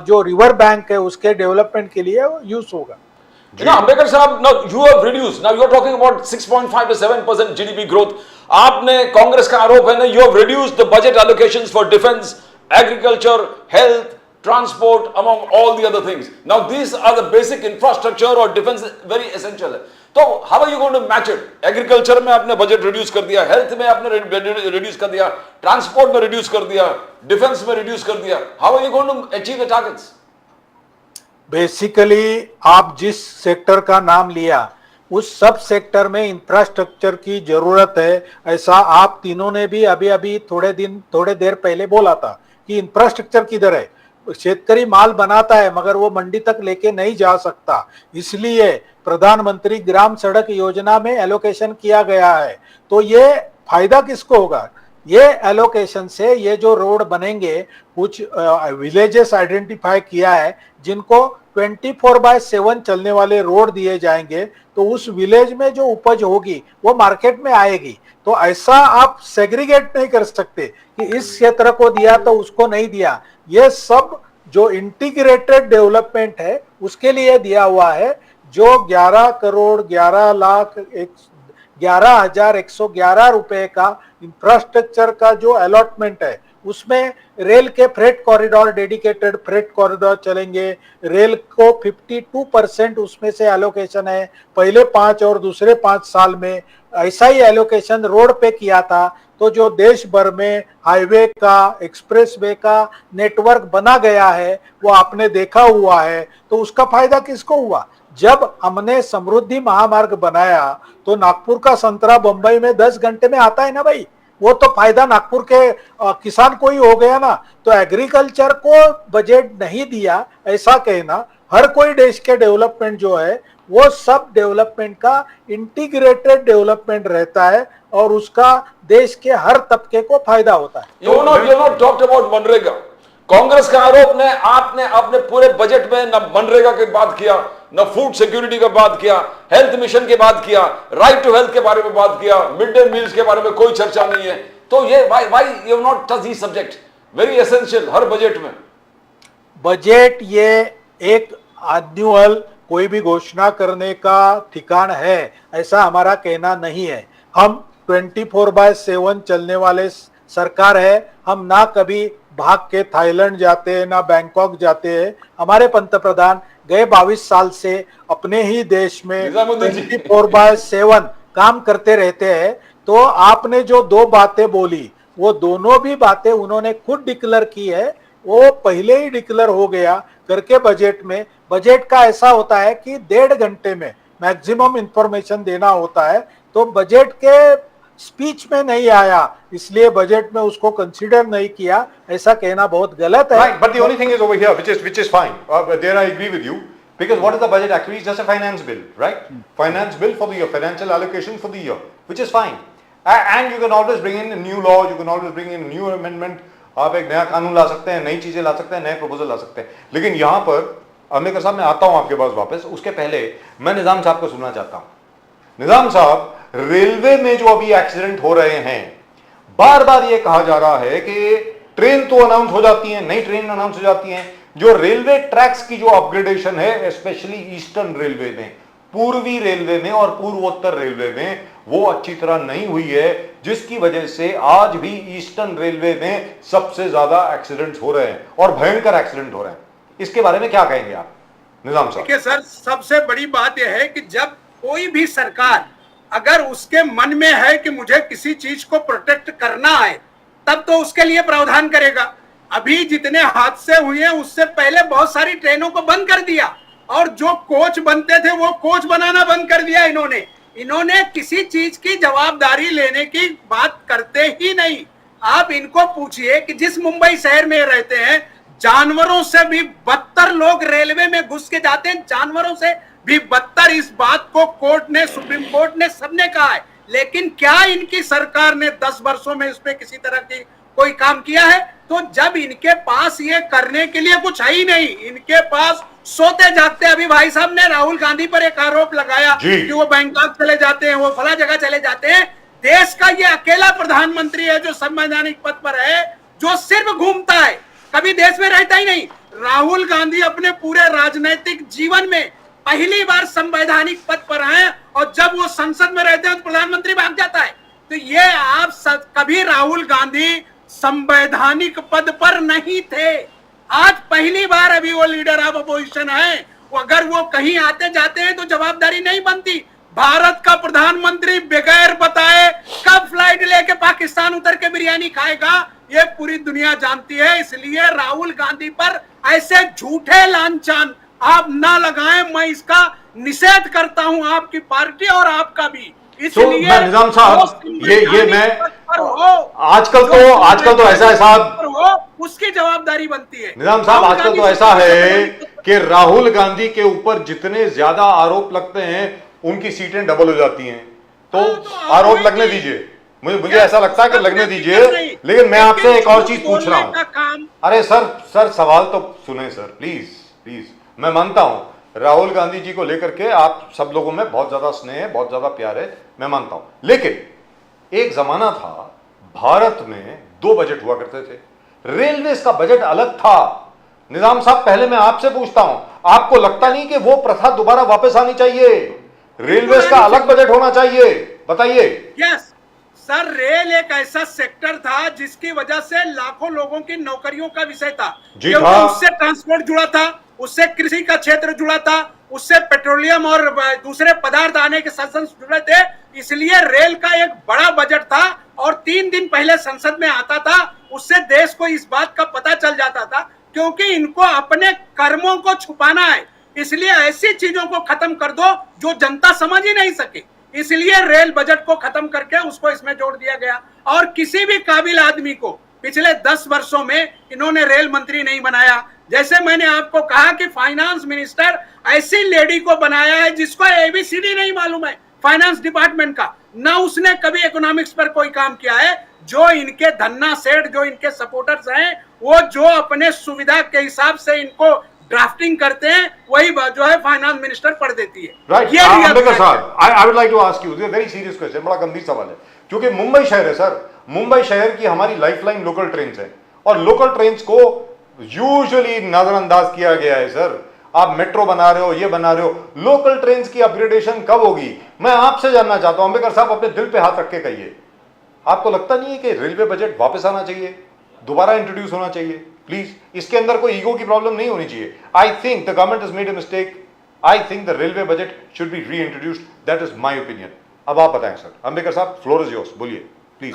जो रिवर बैंक है उसके डेवलपमेंट के लिए यूज होगा। अंबेडकर साहब, now you have reduced, now you are talking about 6.5 to 7% GDP growth. आपने, कांग्रेस का आरोप है ना, you have reduced the budget allocations for defense, agriculture, health, transport, among all the other things. Now these are the basic infrastructure, और defense very essential है। तो how are you going to match it? Agriculture में आपने budget reduce कर दिया, health में आपने reduce कर दिया, ट्रांसपोर्ट में रिड्यूस कर दिया, डिफेंस में रिड्यूस कर दिया। How are you going to achieve the targets? Basically आप जिस सेक्टर का नाम लिया उस सब सेक्टर में इंफ्रास्ट्रक्चर की जरूरत है। ऐसा आप तीनों ने भी अभी थोड़े देर पहले बोला था कि इंफ्रास्ट्रक्चर किधर है। शेतकरी माल बनाता है मगर वो मंडी तक लेके नहीं जा सकता, इसलिए प्रधानमंत्री ग्राम सड़क योजना में एलोकेशन किया गया है। तो ये फायदा किसको होगा? ये एलोकेशन से ये जो रोड बनेंगे, कुछ विलेजेस आइडेंटिफाई किया है जिनको 24/7 चलने वाले रोड दिए जाएंगे, तो उस विलेज में जो उपज होगी वो मार्केट में आएगी। तो ऐसा आप सेग्रीगेट नहीं कर सकते कि इस क्षेत्र को दिया तो उसको नहीं दिया। ये सब जो इंटीग्रेटेड डेवलपमेंट है उसके लिए दिया हुआ है। जो 11,11,111 रुपए का इंफ्रास्ट्रक्चर का जो अलॉटमेंट है उसमें रेल के freight corridor, dedicated freight corridor चलेंगे। रेल को 52% उसमें से एलोकेशन है पहले 5 और दूसरे 5 साल में। ऐसा ही एलोकेशन रोड पे किया था। तो जो देश भर में हाईवे का, एक्सप्रेसवे का नेटवर्क बना गया है वो आपने देखा हुआ है। तो उसका फायदा किसको हुआ? जब हमने समृद्धि महामार्ग बनाया तो नागपुर का संतरा बंबई में 10 घंटे में आता है ना भाई, वो तो फायदा नागपुर के किसान को ही हो गया ना। तो एग्रीकल्चर को बजट नहीं दिया ऐसा कहना, हर कोई देश के डेवलपमेंट जो है वो सब डेवलपमेंट का इंटीग्रेटेड डेवलपमेंट रहता है और उसका देश के हर तबके को फायदा होता है। You not talked about MNREGA. Congress का आरोप ने आपने अपने पूरे बजट में न मनरेगा की बात किया, न फूड सिक्योरिटी का बात किया, हेल्थ मिशन की बात किया, राइट टू हेल्थ के बारे में बात किया, मिड डे मील्स के बारे में कोई चर्चा नहीं है। तो ये why you have not touch this subject, very essential her budget में। बजट ये एक एनुअल कोई भी घोषणा करने का ठिकान है ऐसा हमारा कहना नहीं है। हम 24/7 चलने वाले सरकार है। हम ना कभी भाग के थाईलैंड जाते हैं ना बैंकॉक जाते हैं। हमारे पंतप्रधान गए 22 साल से अपने ही देश में 24/7 काम करते रहते हैं। तो आपने जो दो बातें बोली वो दोनों भी बातें उन्होंने खुद डिक्लेयर की है, वो पहले ही डिक्लेयर हो गया करके बजट में। बजट का ऐसा होता है कि 1.5 घंटे में मैक्सिमम इंफॉर्मेशन देना होता है, तो बजट के स्पीच में नहीं आया इसलिए बजट में उसको कंसीडर नहीं किया, ऐसा कहना बहुत गलत है। Right, but the only thing is over here, which is fine. There I agree with you, because what is the budget actually? It's just a finance bill, right? Finance bill for the year, financial allocation for the year, which is fine. And you can always bring in a new law, you can always bring in a new amendment. आप एक नया कानून ला सकते हैं, नई चीजें ला सकते हैं, नए प्रपोजल ला सकते हैं। लेकिन यहाँ पर अम्बेडकर साहब, मैं आता हूँ आपके पास वापस, उसके पहले मैं निजाम साहब को सुनना चाहता हूँ। निजाम साहब, रेलवे में जो अभी एक्सीडेंट हो रहे हैं, बार बार ये कहा जा रहा है कि ट्रेन तो अनाउंस हो जाती है, नई ट्रेन अनाउंस हो जाती है, जो रेलवे ट्रैक्स की जो अपग्रेडेशन है स्पेशली ईस्टर्न रेलवे में, पूर्वी रेलवे में और पूर्वोत्तर रेलवे में, वो अच्छी तरह नहीं हुई है, जिसकी वजह से आज भी ईस्टर्न रेलवे में सबसे ज्यादा एक्सीडेंट्स हो रहे हैं और भयंकर एक्सीडेंट हो रहे हैं। इसके बारे में क्या कहेंगे आप निजाम साहब? देखिए सर, सबसे बड़ी बात यह है कि जब कोई भी सरकार अगर उसके मन में है कि मुझे किसी चीज को प्रोटेक्ट करना है, तब तो उसके लिए प्रावधान करेगा। अभी जितने हादसे हुए हैं उससे पहले बहुत सारी ट्रेनों को बंद कर दिया, और जो कोच बनते थे वो कोच बनाना बंद कर दिया इन्होंने किसी चीज की जवाबदारी लेने की बात करते ही नहीं। आप इनको पूछिए कि जिस मुंबई शहर में रहते हैं, जानवरों से भी बदतर लोग रेलवे में घुस के जाते हैं, जानवरों से भी बदतर। इस बात को कोर्ट ने, सुप्रीम कोर्ट ने, सबने कहा है। लेकिन क्या इनकी सरकार ने 10 वर्षों में इस पे किसी तरह की कोई काम किया है? तो जब इनके पास ये करने के लिए कुछ है ही नहीं, इनके पास सोते जागते, अभी भाई साहब ने राहुल गांधी पर एक आरोप लगाया कि वो बैंकॉक चले जाते हैं, वो फला जगह चले जाते हैं। देश का ये अकेला प्रधानमंत्री है जो संवैधानिक पद पर है, जो सिर्फ घूमता है, कभी देश में रहता ही नहीं। राहुल गांधी अपने पूरे राजनीतिक जीवन में पहली बार संवैधानिक पद पर हैं, और जब वो संसद में रहते हैं तो प्रधानमंत्री भाग जाता है। तो ये आप कभी राहुल गांधी संवैधानिक पद पर नहीं थे, आज पहली बार अभी वो लीडर ऑफ अपोजिशन है। अगर वो कहीं आते जाते हैं तो जवाबदारी नहीं बनती। भारत का प्रधानमंत्री बगैर बताए कब फ्लाइट लेके पाकिस्तान उतर के बिरयानी खाएगा, ये पूरी दुनिया जानती है। इसलिए राहुल गांधी पर ऐसे झूठे लांछन आप ना लगाएं, मैं इसका निषेध करता हूं, आपकी पार्टी और आपका भी। इसलिए मैं निजाम साहब, ये मैं आजकल तो ऐसा है साहब, उसकी जवाबदारी बनती है। निजाम साहब, आजकल तो ऐसा है कि राहुल गांधी के ऊपर जितने ज्यादा आरोप लगते हैं उनकी सीटें डबल हो जाती हैं। तो आरोप लगने दीजिए, मुझे ऐसा लगता है कि लगने दीजिए। लेकिन मैं आपसे एक और चीज पूछ रहा हूं। अरे सर सवाल तो सुने सर, प्लीज। मैं मानता हूं राहुल गांधी जी को लेकर के आप सब लोगों में बहुत ज्यादा स्नेह है, बहुत ज्यादा प्यार है, मैं मानता हूं। लेकिन एक जमाना था भारत में 2 बजट हुआ करते थे, रेलवे का बजट अलग था। निजाम साहब, पहले मैं आपसे पूछता हूं, आपको लगता नहीं कि वो प्रथा दोबारा वापस आनी चाहिए? रेलवे का अलग बजट होना चाहिए, बताइए। यस सर, रेल एक ऐसा सेक्टर था जिसकी वजह से लाखों लोगों की नौकरियों का विषय था, क्योंकि उससे ट्रांसपोर्ट जुड़ा था, उससे कृषि का क्षेत्र जुड़ा था, उससे पेट्रोलियम और दूसरे पदार्थ आने के साथ जुड़े थे। इसलिए रेल का एक बड़ा बजट था और 3 दिन पहले संसद में आता था। उससे देश को इस बात का पता चल जाता था, क्योंकि इनको अपने कर्मों को छुपाना है। इसलिए ऐसी चीजों को खत्म कर दो जो जनता समझ ही नहीं सके। इसलिए रेल बजट को खत्म करके उसको इसमें जोड़ दिया गया। और किसी भी काबिल आदमी को पिछले 10 वर्षों में इन्होंने रेल मंत्री नहीं बनाया। जैसे मैंने आपको कहा कि फाइनेंस मिनिस्टर ऐसी लेडी को बनाया है जिसको एबीसीडी नहीं मालूम है फाइनेंस डिपार्टमेंट का, ना उसने कभी इकोनॉमिक्स पर कोई काम किया है। जो इनके धन्ना सेठ, जो इनके सपोर्टर्स हैं, वो जो अपने सुविधा के हिसाब से इनको ड्राफ्टिंग करते हैं, वही जो है फाइनेंस मिनिस्टर पढ़ देती है। राइट, अम्बेडकर साहब, I would like to ask you very serious question, बड़ा गंभीर सवाल है, क्योंकि मुंबई शहर है सर, मुंबई शहर की हमारी लाइफलाइन लोकल ट्रेन है, और लोकल ट्रेन को यूजुअली नजरअंदाज किया गया है सर। आप मेट्रो बना रहे हो, ये बना रहे हो, लोकल ट्रेन की अपग्रेडेशन कब होगी? मैं आपसे जानना चाहता हूं, अम्बेडकर साहब, अपने दिल पे हाथ रख के कहिए, आपको लगता नहीं है कि रेलवे बजट वापस आना चाहिए, दोबारा इंट्रोड्यूस होना चाहिए? प्लीज, इसके अंदर कोई ईगो की प्रॉब्लम नहीं होनी चाहिए। I think the government has made a mistake, I think the railway budget should be reintroduced, that is my opinion. अब आप बताएं सर। अंबेडकर साहब, फ्लोर इज योर्स, बोलिए प्लीज।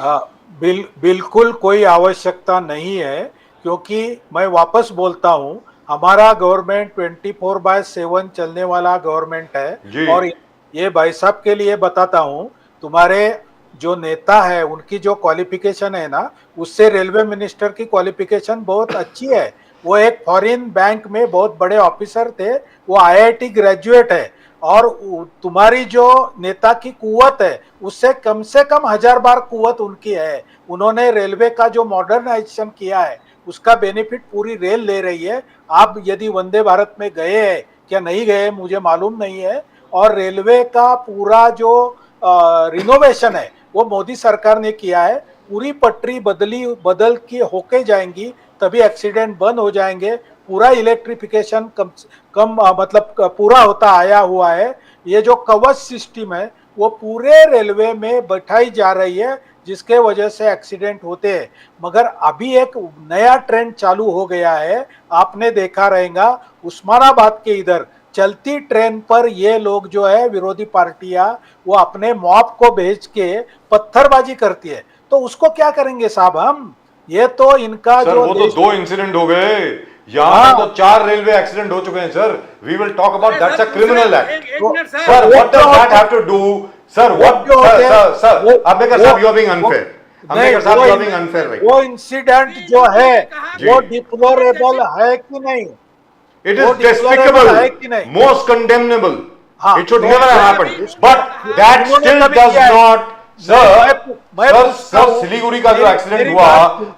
बिल्कुल कोई आवश्यकता नहीं है, क्योंकि मैं वापस बोलता हूं, हमारा गवर्नमेंट 24/7 चलने वाला गवर्नमेंट जी। है। और ये भाई साहब के लिए बताता हूं, तुम्हारे जो नेता है उनकी जो क्वालिफिकेशन है ना, उससे रेलवे मिनिस्टर की क्वालिफिकेशन बहुत अच्छी है। वो एक फॉरेन बैंक में बहुत बड़े ऑफिसर थे, वो आईआईटी ग्रेजुएट है। और तुम्हारी जो नेता की कुव्वत है उससे कम से कम 1000 बार कुव्वत उनकी है। उन्होंने रेलवे का जो मॉडर्नाइजेशन किया है उसका बेनिफिट पूरी रेल ले रही है। आप यदि वंदे भारत में गए हैं क्या नहीं गए मुझे मालूम नहीं है। और रेलवे का पूरा जो रिनोवेशन है वो मोदी सरकार ने किया है। पूरी पटरी बदल के होके जाएंगी, तभी एक्सीडेंट बंद हो जाएंगे। पूरा इलेक्ट्रिफिकेशन मतलब पूरा होता आया हुआ है। ये जो कवच सिस्टम है वो पूरे रेलवे में बैठाई जा रही है, जिसके वजह से एक्सीडेंट होते हैं। मगर अभी एक नया ट्रेंड चालू हो गया है, आपने देखा रहेगा उस्मानाबाद के इधर चलती ट्रेन पर ये लोग जो है विरोधी पार्टियां वो अपने मॉब को भेज के पत्थरबाजी करती है। तो उसको क्या करेंगे साहब हम? ये तो इनका सर जो वो तो 2 इंसिडेंट हो गए, यहाँ तो 4 रेलवे एक्सीडेंट हो चुके हैं sir. We will talk about that's a criminal act. Sir what does that have to do? Sir what sir Ambedkar साहब, you are being unfair. Ambedkar साहब, you are being unfair right. वो इंसिडेंट जो है वो deplorable है कि नहीं? It is despicable, most condemnable. It should never have happened. But that still does not, sir, Siliguri का जो एक्सीडेंट हुआ,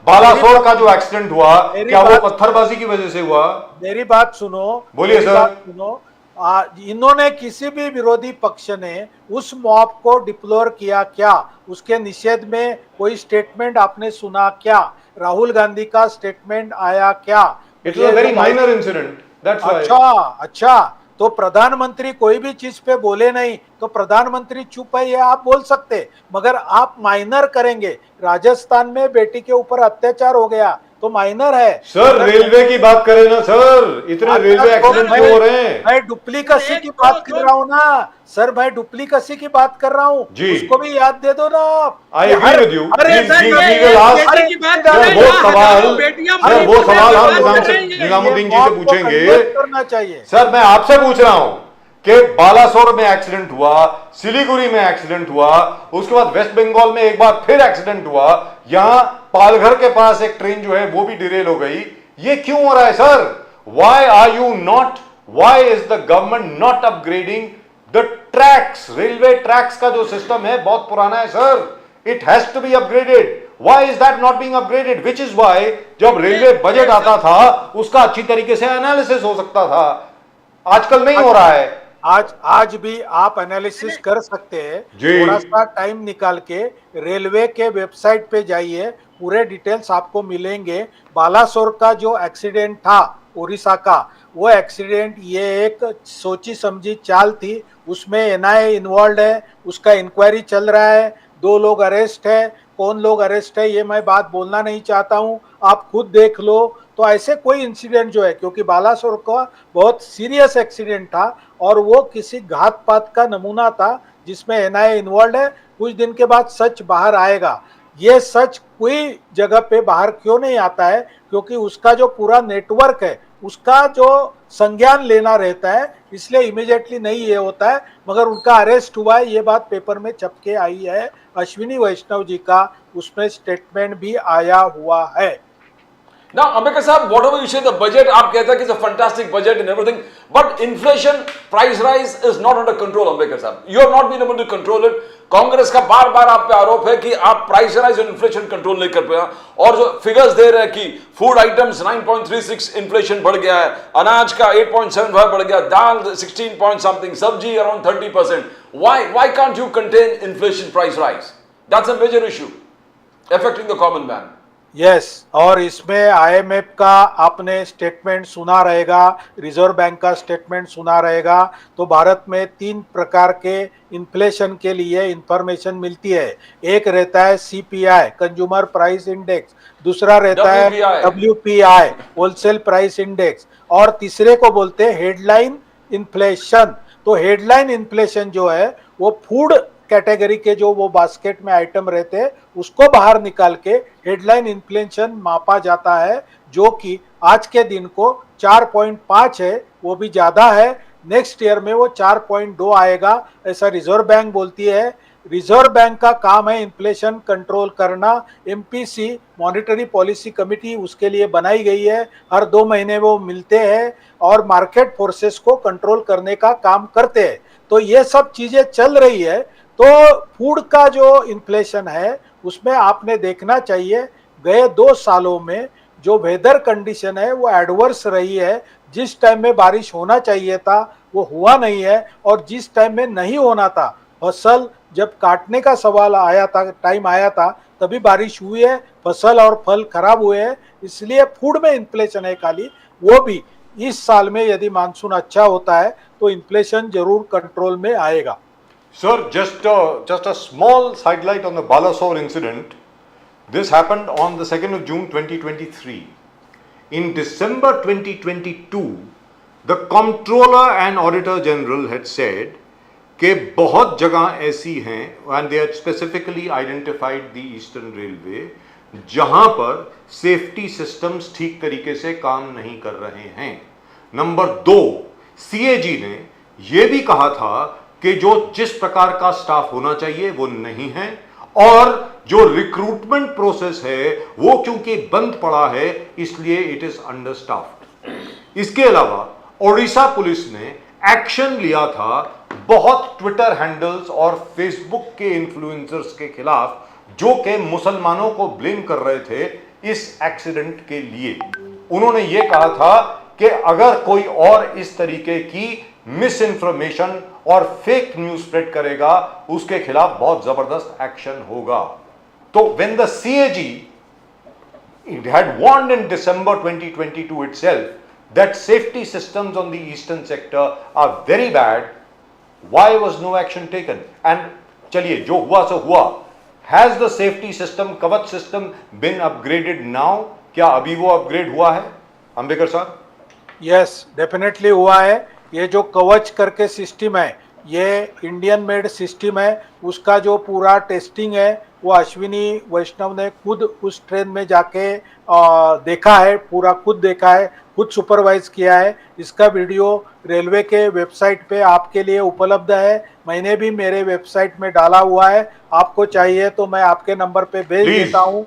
बालासोर का जो एक्सीडेंट हुआ, क्या वो पत्थरबाजी की वजह से हुआ? मेरी बात सुनो, बोलिए सर। इन्होंने किसी भी विरोधी पक्ष ने उस मॉब को डिप्लोर किया क्या? उसके निषेध में कोई स्टेटमेंट आपने सुना क्या? राहुल गांधी का स्टेटमेंट आया क्या? It was a very minor incident. That's why. अच्छा, तो प्रधानमंत्री कोई भी चीज पे बोले नहीं तो प्रधानमंत्री चुप है ये आप बोल सकते, मगर आप माइनर करेंगे। राजस्थान में बेटी के ऊपर अत्याचार हो गया तो माइनर है। सर रेलवे की बात करें ना सर, इतने रेलवे एक्सीडेंट क्यों हो रहे हैं? मैं डुप्लीकेसी की बात कर रहा हूँ ना सर, मैं डुप्लीकेसी की बात कर रहा हूँ, उसको भी याद दे दो ना। I agree with you. वो सवाल हम निजामुद्दीन जी से पूछेंगे। करना चाहिए सर मैं आपसे पूछ रहा हूँ कि बालासोर में एक्सीडेंट हुआ, सिलीगुड़ी में एक्सीडेंट हुआ, उसके बाद वेस्ट बंगाल में एक बार फिर एक्सीडेंट हुआ, यहां पालघर के पास एक ट्रेन जो है वो भी डिरेल हो गई। ये क्यों हो रहा है sir? Why are you not, why is the government not upgrading the tracks? Railway tracks का जो सिस्टम है बहुत पुराना है sir, it has to be upgraded. Why is that not being upgraded? Which is why जब railway budget आता था उसका अच्छी तरीके से एनालिसिस हो सकता था, आजकल नहीं हो रहा है। आज भी आप एनालिसिस कर सकते हैं, थोड़ा सा टाइम निकाल के रेलवे के वेबसाइट पे जाइए, पूरे डिटेल्स आपको मिलेंगे। बालासोर का जो एक्सीडेंट था उड़ीसा का, वो एक्सीडेंट ये एक सोची समझी चाल थी, उसमें एनआईए इन्वॉल्व है, उसका इंक्वायरी चल रहा है, 2 लोग अरेस्ट है। कौन लोग अरेस्ट है ये मैं बात बोलना नहीं चाहता हूं, आप खुद देख लो। तो ऐसे कोई इंसिडेंट जो है, क्योंकि बालासोर का बहुत सीरियस एक्सीडेंट था और वो किसी घात पात का नमूना था जिसमें एनआईए इन्वॉल्व है। कुछ दिन के बाद सच बाहर आएगा। ये सच कोई जगह पे बाहर क्यों नहीं आता है? क्योंकि उसका जो पूरा नेटवर्क है उसका जो संज्ञान लेना रहता है, इसलिए इमीडिएटली नहीं ये होता है। मगर उनका अरेस्ट हुआ है, ये बात पेपर में छप के आई है। अश्विनी वैष्णव जी का उसमें स्टेटमेंट भी आया हुआ है। Now, Ambedkar Sahab, whatever you say, the budget, आप कहते हैं कि it's a fantastic budget and everything, but inflation, price rise is not under control, Ambedkar Sahab. You have not been able to control it. Congress का बार बार आप पे आरोप है कि आप प्राइस राइज और इन्फ्लेशन कंट्रोल नहीं कर पाया, और जो फिगर्स दे रहे हैं कि फूड आइटम्स 9.36 इन्फ्लेशन बढ़ गया है, अनाज का 8.75 बढ़ गया, दाल 16 पॉइंट समथिंग, सब्जी around 30%. Why can't you contain inflation price rise? That's a major issue affecting the common man. Yes, और इसमें आईएमएफ का आपने स्टेटमेंट सुना रहेगा, रिजर्व बैंक का स्टेटमेंट सुना रहेगा। तो भारत में 3 प्रकार के इन्फ्लेशन के लिए इंफॉर्मेशन मिलती है। एक रहता है सीपीआई, कंज्यूमर प्राइस इंडेक्स, दूसरा रहता है डब्ल्यूपीआई, होलसेल प्राइस इंडेक्स, और तीसरे को बोलते हैं हेडलाइन इन्फ्लेशन। तो हेडलाइन इन्फ्लेशन जो है वो फूड कैटेगरी के जो वो बास्केट में आइटम रहते हैं उसको बाहर निकाल के हेडलाइन इन्फ्लेशन मापा जाता है, जो कि आज के दिन को 4.5 है, वो भी ज्यादा है। नेक्स्ट ईयर में वो 4.2 आएगा, ऐसा रिजर्व बैंक बोलती है। रिजर्व बैंक का काम है इन्फ्लेशन कंट्रोल करना। एमपीसी मॉनेटरी पॉलिसी कमेटी उसके लिए बनाई गई है, हर 2 महीने वो मिलते हैं और मार्केट फोर्सेस को कंट्रोल करने का काम करते हैं। तो ये सब चीजें चल रही है। तो फूड का जो इन्फ्लेशन है उसमें आपने देखना चाहिए गए 2 सालों में जो वेदर कंडीशन है वो एडवर्स रही है। जिस टाइम में बारिश होना चाहिए था वो हुआ नहीं है, और जिस टाइम में नहीं होना था, फसल जब काटने का सवाल आया था, टाइम आया था, तभी बारिश हुई है, फसल और फल खराब हुए हैं। इसलिए फूड में इन्फ्लेशन है खाली, वो भी इस साल में यदि मानसून अच्छा होता है तो इन्फ्लेशन जरूर कंट्रोल में आएगा। Sir, just a small sidelight on the Balasore incident. This happened on the 2nd of June 2023. In December 2022, the Comptroller and Auditor General had said कि बहुत जगह ऐसी हैं, and they had specifically identified the Eastern Railway, जहां पर safety systems ठीक तरीके से काम नहीं कर रहे हैं। नंबर 2, सीएजी ने यह भी कहा था कि जो जिस प्रकार का स्टाफ होना चाहिए वो नहीं है, और जो रिक्रूटमेंट प्रोसेस है वो क्योंकि बंद पड़ा है इसलिए इट इज अंडर स्टाफ्ड। इसके अलावा ओडिशा पुलिस ने एक्शन लिया था बहुत ट्विटर हैंडल्स और फेसबुक के इन्फ्लुएंसर्स के खिलाफ जो कि मुसलमानों को ब्लेम कर रहे थे इस एक्सीडेंट के लिए। उन्होंने ये कहा था कि अगर कोई और इस तरीके की मिस इंफॉर्मेशन और फेक न्यूज स्प्रेड करेगा उसके खिलाफ बहुत जबरदस्त एक्शन होगा। तो when the CAG had warned in December 2022 itself that safety systems on the eastern sector are very bad, why was no action taken? And चलिए जो हुआ सो हुआ। Has the safety system, कवच system been upgraded now? क्या अभी वो upgrade हुआ है अंबेकर साहब? यस, डेफिनेटली हुआ है। ये जो कवच करके सिस्टम है ये इंडियन मेड सिस्टम है। उसका जो पूरा टेस्टिंग है वो अश्विनी वैष्णव ने खुद उस ट्रेन में जाके देखा है, पूरा खुद देखा है, खुद सुपरवाइज किया है। इसका वीडियो रेलवे के वेबसाइट पे आपके लिए उपलब्ध है। मैंने भी मेरे वेबसाइट में डाला हुआ है, आपको चाहिए तो मैं आपके नंबर पे भेज देता हूँ।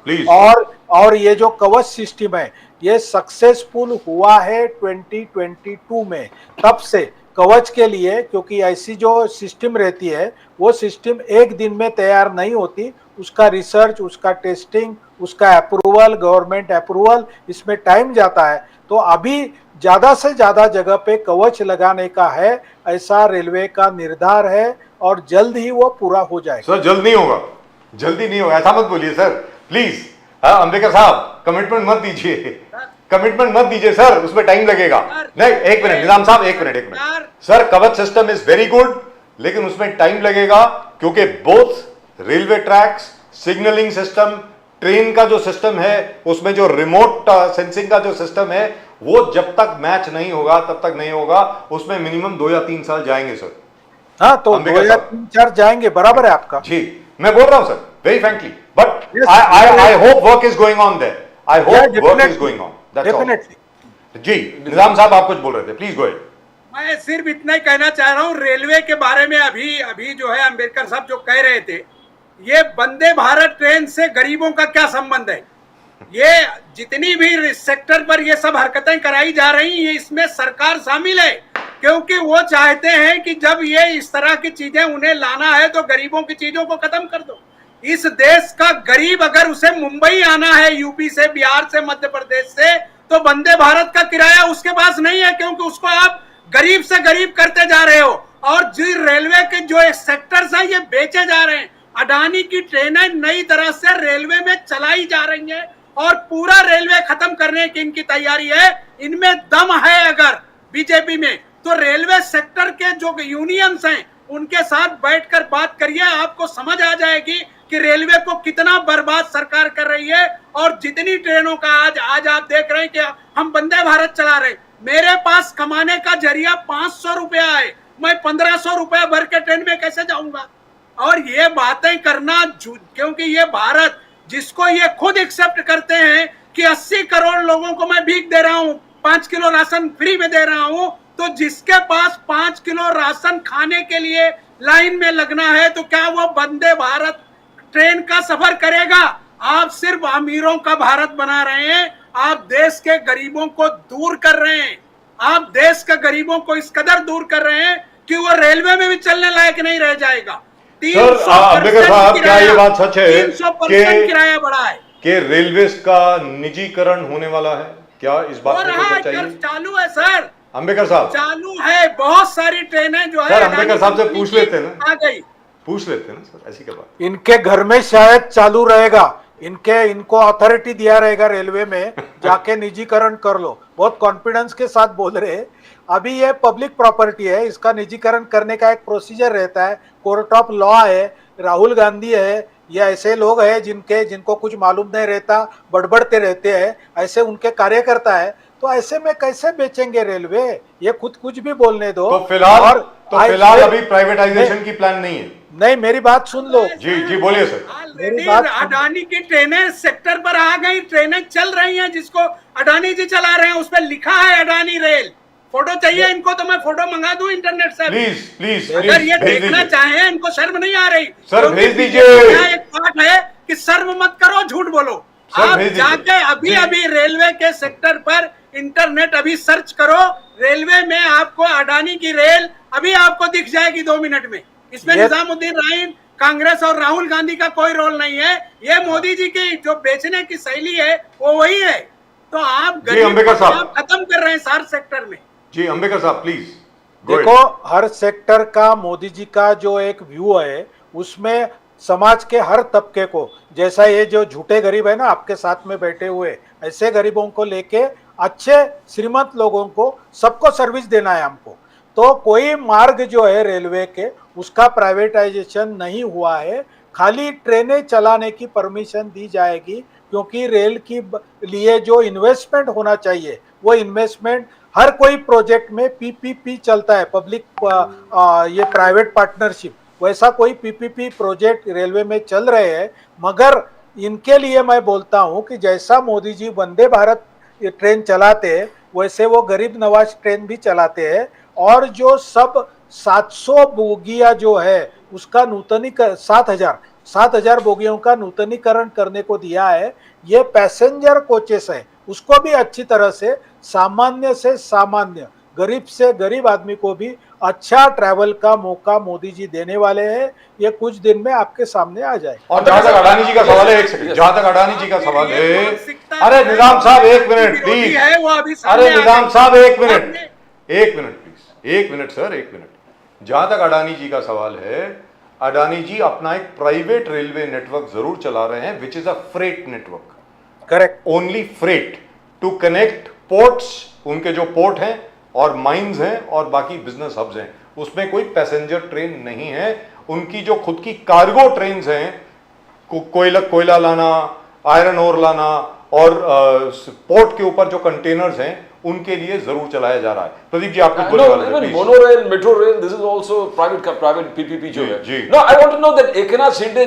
और ये जो कवच सिस्टम है ये सक्सेसफुल हुआ है 2022 में। तब से कवच के लिए, क्योंकि ऐसी जो सिस्टम रहती है वो सिस्टम एक दिन में तैयार नहीं होती, उसका रिसर्च, उसका टेस्टिंग, उसका अप्रूवल, गवर्नमेंट अप्रूवल, इसमें टाइम जाता है। तो अभी ज़्यादा से ज़्यादा जगह पे कवच लगाने का है, ऐसा रेलवे का निर्धार है और जल्द ही वो पूरा हो जाएगा। सर जल्द नहीं होगा, जल्दी नहीं होगा, ऐसा मत बोलिए सर प्लीज। अंबेकर साहब कमिटमेंट मत दीजिए, कमिटमेंट मत दीजिए सर, उसमें टाइम लगेगा। नहीं, एक मिनट निजाम साहब, एक मिनट सर। कवच सिस्टम इज वेरी गुड लेकिन उसमें टाइम लगेगा क्योंकि both railway tracks, signalling system, train का जो सिस्टम है उसमें जो रिमोट सेंसिंग का जो सिस्टम है वो जब तक मैच नहीं होगा तब तक नहीं होगा। उसमें मिनिमम 2 या 3 साल जाएंगे सर। हाँ, तो 2 या 3-4 जाएंगे, बराबर है आपका जी। मैं बोल रहा हूं sir very frankly, but I hope work is going on there. I hope work is going on, that's all. Definitely ji Nizam साहब आप कुछ बोल रहे थे, प्लीज गो अहेड। मैं सिर्फ इतना ही कहना चाह रहा हूँ रेलवे के बारे में। अभी जो है अंबेडकर साहब जो कह रहे थे, ये वंदे भारत ट्रेन से गरीबों का क्या संबंध है? ये जितनी भी सेक्टर पर ये सब हरकतें कराई जा रही हैं इसमें सरकार शामिल है, क्योंकि वो चाहते हैं कि जब ये इस तरह की चीजें उन्हें लाना है तो गरीबों की चीजों को खत्म कर दो। इस देश का गरीब अगर उसे मुंबई आना है यूपी से, बिहार से, मध्य प्रदेश से, तो वंदे भारत का किराया उसके पास नहीं है, क्योंकि उसको आप गरीब से गरीब करते जा रहे हो। और जो रेलवे के जो सेक्टर्स हैं ये बेचे जा रहे हैं। अडानी की ट्रेनें नई तरह से रेलवे में चलाई जा रही हैं और पूरा रेलवे खत्म करने की इनकी तैयारी है। इनमें दम है अगर बीजेपी में, तो रेलवे सेक्टर के जो यूनियंस हैं उनके साथ बैठकर बात करिए, आपको समझ आ जाएगी कि रेलवे को कितना बर्बाद सरकार कर रही है। और जितनी ट्रेनों का आज आप देख रहे हैं कि हम वंदे भारत चला रहे हैं, मेरे पास कमाने का जरिया 500 रुपया है, मैं 1500 रुपया भर के ट्रेन में कैसे जाऊंगा? और ये बातें करना क्योंकि ये भारत जिसको ये खुद एक्सेप्ट करते हैं कि 80 करोड़ लोगों को मैं भीख दे रहा हूं, 5 किलो राशन फ्री में दे रहा हूं, तो जिसके पास 5 किलो राशन खाने के लिए लाइन में लगना है तो क्या वो वंदे भारत ट्रेन का सफर करेगा? आप सिर्फ अमीरों का भारत बना रहे हैं, आप देश के गरीबों को दूर कर रहे हैं, आप देश के गरीबों को इस कदर दूर कर रहे हैं कि वो रेलवे में भी चलने लायक नहीं रह जाएगा। सर अंबेडकर साहब, क्या ये बात सच है 300% किराया बढ़ा है कि रेलवे का निजीकरण होने वाला है? क्या इस बात को सोचना चाहिए? चालू है सर, अंबेडकर साहब चालू है, बहुत सारी ट्रेनें जो है सर अंबेडकर साहब से पूछ लेते हैं ना, आ गई, पूछ लेते हैं ना सर, ऐसी क्या बात? इनके घर में शायद चालू रहेगा, इनको अथॉरिटी दिया रहेगा रेलवे में, जाके निजीकरण कर लो। बहुत कॉन्फिडेंस के साथ बोल रहे हैं। अभी ये पब्लिक प्रॉपर्टी है, इसका निजीकरण करने का एक प्रोसीजर रहता है, कोर्ट ऑफ लॉ है, राहुल गांधी है, ये ऐसे लोग हैं जिनको कुछ मालूम नहीं रहता, बड़बड़ते रहते हैं, ऐसे उनके कार्यकर्ता है। तो ऐसे में कैसे बेचेंगे रेलवे? ये खुद कुछ भी बोलने दो। तो फिलहाल अभी प्राइवेटाइजेशन की प्लान नहीं है? नहीं, मेरी बात सुन लो। जी बोलिए सर। मेरी बात अडानी की ट्रेनें सेक्टर पर आ गई, ट्रेनें चल रही हैं, जिसको अडानी जी चला रहे हैं, उस पर लिखा है अडानी रेल। फोटो चाहिए इनको तो मैं फोटो मंगा दूं इंटरनेट से। प्लीज अगर ये देखना चाहें, इनको शर्म नहीं आ रही सर, भेज दीजिए। एक पाठ है कि शर्म मत करो, झूठ बोलो। आप जाके अभी रेलवे के सेक्टर पर इंटरनेट अभी सर्च करो, रेलवे में आपको अडानी की रेल अभी आपको दिख जाएगी 2 मिनट में। इसमें निजामुद्दीन राइन, कांग्रेस और राहुल गांधी का कोई रोल नहीं है। ये मोदी जी की जो बेचने की शैली है वो वही है। तो आप गरीब को आप खत्म कर रहे हैं सार सेक्टर में। जी अंबेडकर साहब प्लीज। देखो, हर सेक्टर का मोदी जी का जो एक व्यू है, उसमें समाज के हर तबके को, जैसा ये जो झूठे गरीब है ना आपके साथ में बैठे हुए, ऐसे गरीबों को लेके अच्छे श्रीमंत लोगों को सबको सर्विस देना है हमको। तो कोई मार्ग जो है रेलवे के, उसका प्राइवेटाइजेशन नहीं हुआ है, खाली ट्रेनें चलाने की परमिशन दी जाएगी, क्योंकि रेल की लिए जो इन्वेस्टमेंट होना चाहिए वो इन्वेस्टमेंट हर कोई प्रोजेक्ट में पीपीपी चलता है, पब्लिक ये प्राइवेट पार्टनरशिप, वैसा कोई पीपीपी प्रोजेक्ट रेलवे में चल रहे हैं। मगर इनके लिए मैं बोलता हूं कि जैसा मोदी जी वंदे भारत ट्रेन चलाते हैं, वैसे वो गरीब नवाज ट्रेन भी चलाते हैं। और जो सब 700 बोगियां जो है उसका नूतनीकरण 7,000 बोगियों का नूतनीकरण करने को दिया है। ये पैसेंजर कोचेस है, उसको भी अच्छी तरह से सामान्य से सामान्य, गरीब से गरीब आदमी को भी अच्छा ट्रैवल का मौका मोदी जी देने वाले हैं। ये कुछ दिन में आपके सामने आ जाए। और जहां तक अडानी जी का सवाल है, एक सेकंड, जहां तक अडानी जी का सवाल है, अरे निजाम साहब एक मिनट प्लीज, अरे निजाम साहब एक मिनट प्लीज, एक मिनट सर, एक मिनट। जहां तक अडानी जी का सवाल है, अडानी जी अपना एक प्राइवेट रेलवे नेटवर्क जरूर चला रहे हैं, which is a freight network, correct, only freight to connect ports, उनके जो पोर्ट हैं और माइंस हैं और बाकी बिजनेस हब्स हैं, उसमें कोई पैसेंजर ट्रेन नहीं है। उनकी जो खुद की कार्गो ट्रेन्स हैं, कोयला लाना, आयरन ओर लाना और पोर्ट के ऊपर जो कंटेनर्स हैं, उनके लिए जरूर चलाया जा रहा है। प्रदीप जी आपको बोलने वाले हैं, monorail, metro rail, this is also private PPP जो है। No, I want to know that Eknath Shinde,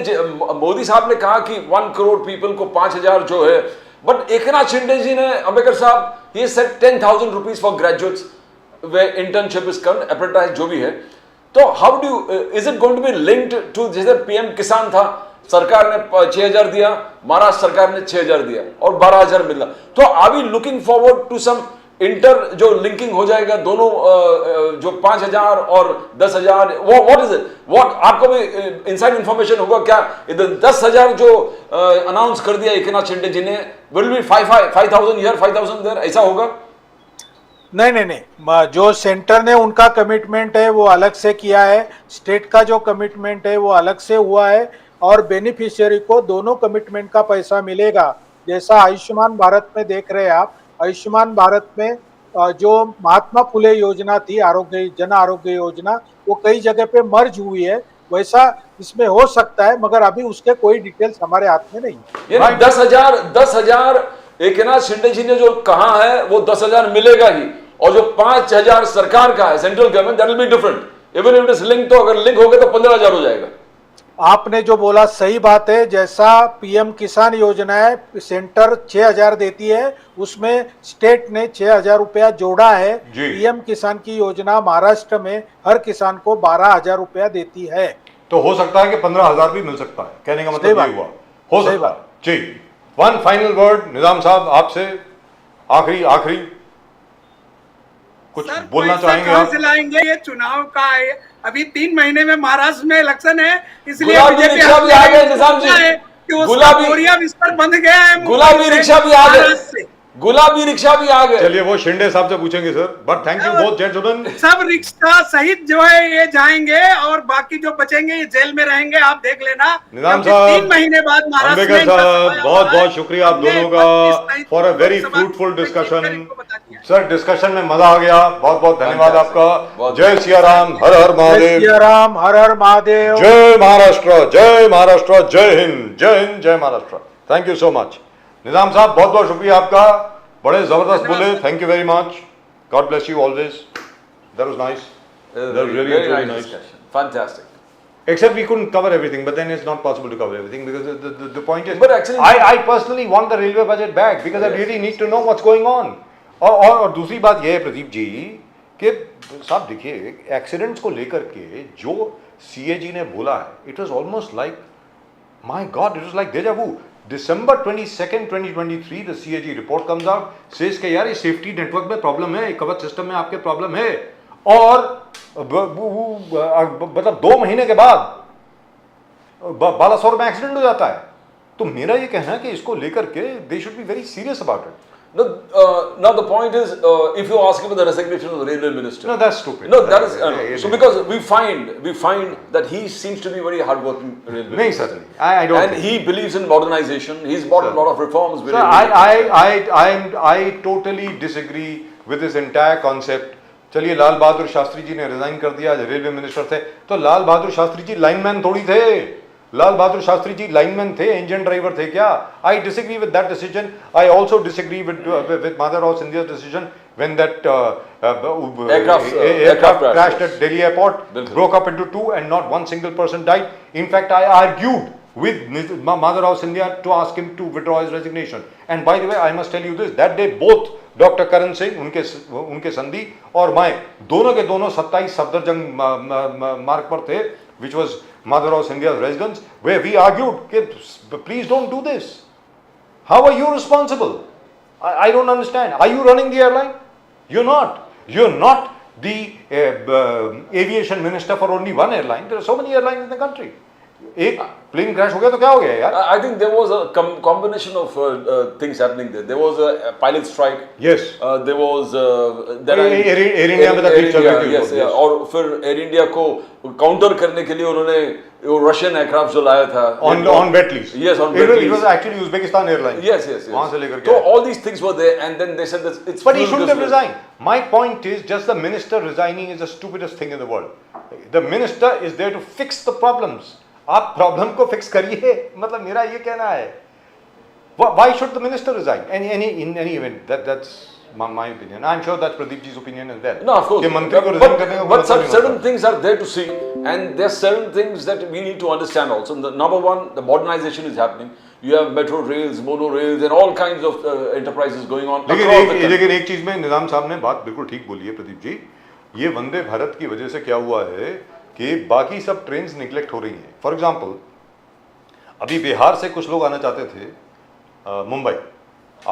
Modi साहब ने कहा कि 1 करोड़ पीपल को 5,000 जो है, बट एकनाथ शिंदे जी ने, अंबेडकर साहब, he said 10,000 rupees for graduates way internship is come, apprentice जो भी है। तो how do is it going to be linked to, जैसे पीएम किसान था, सरकार ने 6,000 दिया, महाराष्ट्र सरकार ने 6,000 दिया और 12,000 मिला। तो are we looking forward to some inter जो लिंकिंग हो जाएगा दोनों, जो 5,000 और 10,000, व्हाट इज इट, व्हाट आपको भी इनसाइड इंफॉर्मेशन होगा क्या? 10,000 जो अनाउंस कर दिया एकनाथ शिंदे जी ने, विल बी 5,000 हियर 5,000 देयर, ऐसा होगा? नहीं, जो सेंटर ने उनका कमिटमेंट है वो अलग से किया है, स्टेट का जो कमिटमेंट है वो अलग से हुआ है, और बेनिफिशियरी को दोनों कमिटमेंट का पैसा मिलेगा। जैसा आयुष्मान भारत में देख रहे हैं आप, आयुष्मान भारत में जो महात्मा फुले योजना थी, जन आरोग्य योजना, वो कई जगह पे मर्ज हुई है, वैसा इसमें हो सकता है, मगर अभी उसके कोई डिटेल्स हमारे हाथ में नहीं है। 10,000 एकनाथ शिंदे जी ने जो कहा है वो 10,000 मिलेगा ही, और जो 5,000 सरकार का है, central government, that will be different. Even if it is link, तो अगर लिंक हो गया तो 15,000 हो जाएगा। आपने जो बोला सही बात है। जैसा पीएम किसान योजना है, सेंटर 6,000 देती है, उसमें स्टेट ने 6,000 रुपया जोड़ा है। जी। पीएम किसान की योजना महाराष्ट्र में हर किसान को 12,000 रुपया देती है। तो हो सकता है कि 15,000 भी मिल सकता है, कहने का सही मतलब बात। ये हुआ, हो सही सकता है। बात। जी, वन फाइनल वर्ड निजाम साहब आपसे, आखिरी कुछ सर, बोलना पैसा चाहेंगे कहाँ आप? से लाएंगे? ये चुनाव का है, अभी 3 महीने में महाराष्ट्र में इलेक्शन है, इसलिए गुलाबी बीजेपी रिक्शा भी आ गए निजाम जी। कि उसका गुलाबी- बोरिया बिस्तर बंध गया है गुलाबी रिक्शा भी आ गए, महाराष्ट्र से। गुलाबी रिक्शा भी आ गए। चलिए वो शिंदे साहब से पूछेंगे sir, but thank you both gentleman. सब रिक्शा सहित जो है ये जाएंगे और बाकी जो बचेंगे ये जेल में रहेंगे, आप देख लेना। निजाम क्योंकि साहब, 3 महीने बाद महाराष्ट्र में अंबेडकर इनका साहब, सफाया बहुत हुआ है। बहुत शुक्रिया आप हमने दोनों का 32 for a very Lok Sabha fruitful की डिस्कशन। इनको बता दिया। सर डिस्कशन में मजा आ गया, बहुत बहुत धन्यवाद Fantastic. आपका। बहुत जय सिया राम, हर हर जय महादेव, सिया राम, हर हर महादेव। जय महाराष्ट्र, जय महाराष्ट्र, जय हिंद, जय हिंद, जय Maharashtra. Thank you so much Nizam साहब, बहुत बहुत शुक्रिया आपका, बड़े जबरदस्त बोले, thank you very much, God bless you always, that was nice, that was Very really nice nice. discussion. Fantastic. Except we couldn't cover everything, but then it's not possible to cover everything because the point is, But actually- I personally want the railway budget back because I Yes. really need to know what's going on. और दूसरी बात यह है प्रदीप जी कि साहब देखिए, accidents को लेकर के जो सीएजी ने बोला है, it was almost like, my god, it was like deja vu. December 22nd, 2023, the CAG report comes out, says कि यार ये सेफ्टी नेटवर्क में प्रॉब्लम है, कवच सिस्टम में आपके प्रॉब्लम है, और मतलब 2 महीने के बाद बालासोर में एक्सीडेंट हो जाता है। तो मेरा ये कहना है कि इसको लेकर के they should be very serious about it. No, now the point is, if you ask him for the resignation of the railway minister. No, that's stupid. No, that is so because we find that he seems to be very hardworking railway. नहीं sir, I don't And think. he believes in modernization. He's brought a lot of reforms. Sir, I totally disagree with this entire concept. चलिए, लाल बहादुर शास्त्री जी ने resign कर दिया, railway minister थे, तो Lal Bahadur Shastri ji lineman थोड़ी थे, Lal Bahadur Shastri ji lineman थे, इंजन ड्राइवर थे क्या? I disagree with that decision. I also disagree with Madhavrao Scindia decision when that aircraft crashed at Delhi airport, broke up into two and not one single person died. In fact, I argued with Madhavrao Sindhia to ask him to withdraw his resignation. And by the way, I must tell you this, that day both Dr. Karan Singh, उनके संधि, और मैं दोनों के दोनों 27 सफदरजंग मार्ग पर थे, which was Madhavrao Sindhia's residence, where we argued कि please don't do this. How are you responsible? I don't understand. Are you running the airline? You're not. You're not the aviation minister for only one airline. There are so many airlines in the country. एक plane crash हो गया तो क्या हो गया यार? I think there was a combination of things happening there. There was a pilot strike. Yes. There was Air India में तकलीफ चल रही थी yes, उसको, yes. और फिर एयर इंडिया को काउंटर करने के लिए उन्होंने वो रशियन एयरक्राफ्ट जो लाया था on wet lease. Yes, on It wet was- lease. It was actually Uzbekistan Airlines. Yes. वहाँ से लेकर के So आए. all these things were there, and then they said that it's. But he fuel shouldn't have business. resigned. My point is, just the minister resigning is the stupidest thing in the world. The minister is there to fix the problems. आप problem को fix करिए, मतलब मेरा ये कहना है. Why should the minister resign? In any event, that's my opinion. I'm sure that's Pradeep ji's opinion as well. No, of course. कि मंत्री को resign करने का कोई But मतलब नहीं certain होता. things are there to see, and there are certain things that we need to understand also. Number one, the modernization is happening. You have metro rails, mono rails, and all kinds of enterprises going on across the country. लेकिन एक चीज में निजाम साहब ने बात बिल्कुल ठीक बोली है प्रदीप जी, ये वंदे भारत की वजह से क्या हुआ है कि बाकी सब ट्रेन्स निगलेक्ट हो रही हैं. फॉर एग्जांपल, अभी बिहार से कुछ लोग आना चाहते थे मुंबई,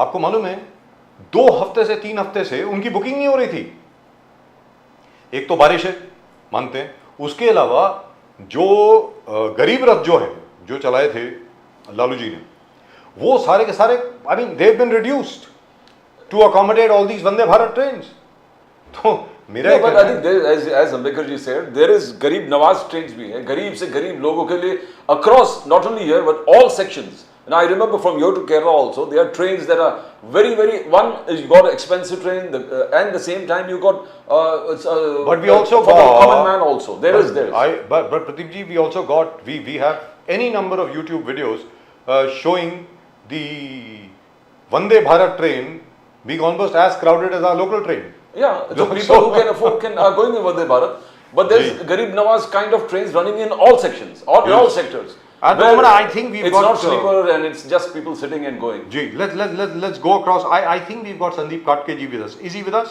आपको मालूम है 2 हफ्ते से 3 हफ्ते से उनकी बुकिंग नहीं हो रही थी. एक तो बारिश है, मानते हैं, उसके अलावा जो गरीब रथ जो है, जो चलाए थे लालू जी ने, वो सारे के सारे, I mean, they have been reduced to accommodate all these Vande Bharat trains. तो मेरा No, but I think there, as Ambedkar ji said, there is Garib Nawaz trains भी है, गरीब से गरीब लोगों के लिए across, not only here but all sections. And I remember from here to Kerala also, there are trains that are very, one is you got an expensive train, and the same time you got But we also for the got common man also. There is. But Pradeep ji, we also got, we have any number of YouTube videos showing the Vande Bharat train being almost as crowded as our local train. Yeah, so So- people who can afford are going in Vande Bharat. But there's Garib Nawaz kind of trains running in all sections, or in all sectors. At the Where moment, I think we've it's got, not sleeper and it's just people sitting and going. Ji, let's go across. I think we've got Sandeep Katke ji with us. Is he with us?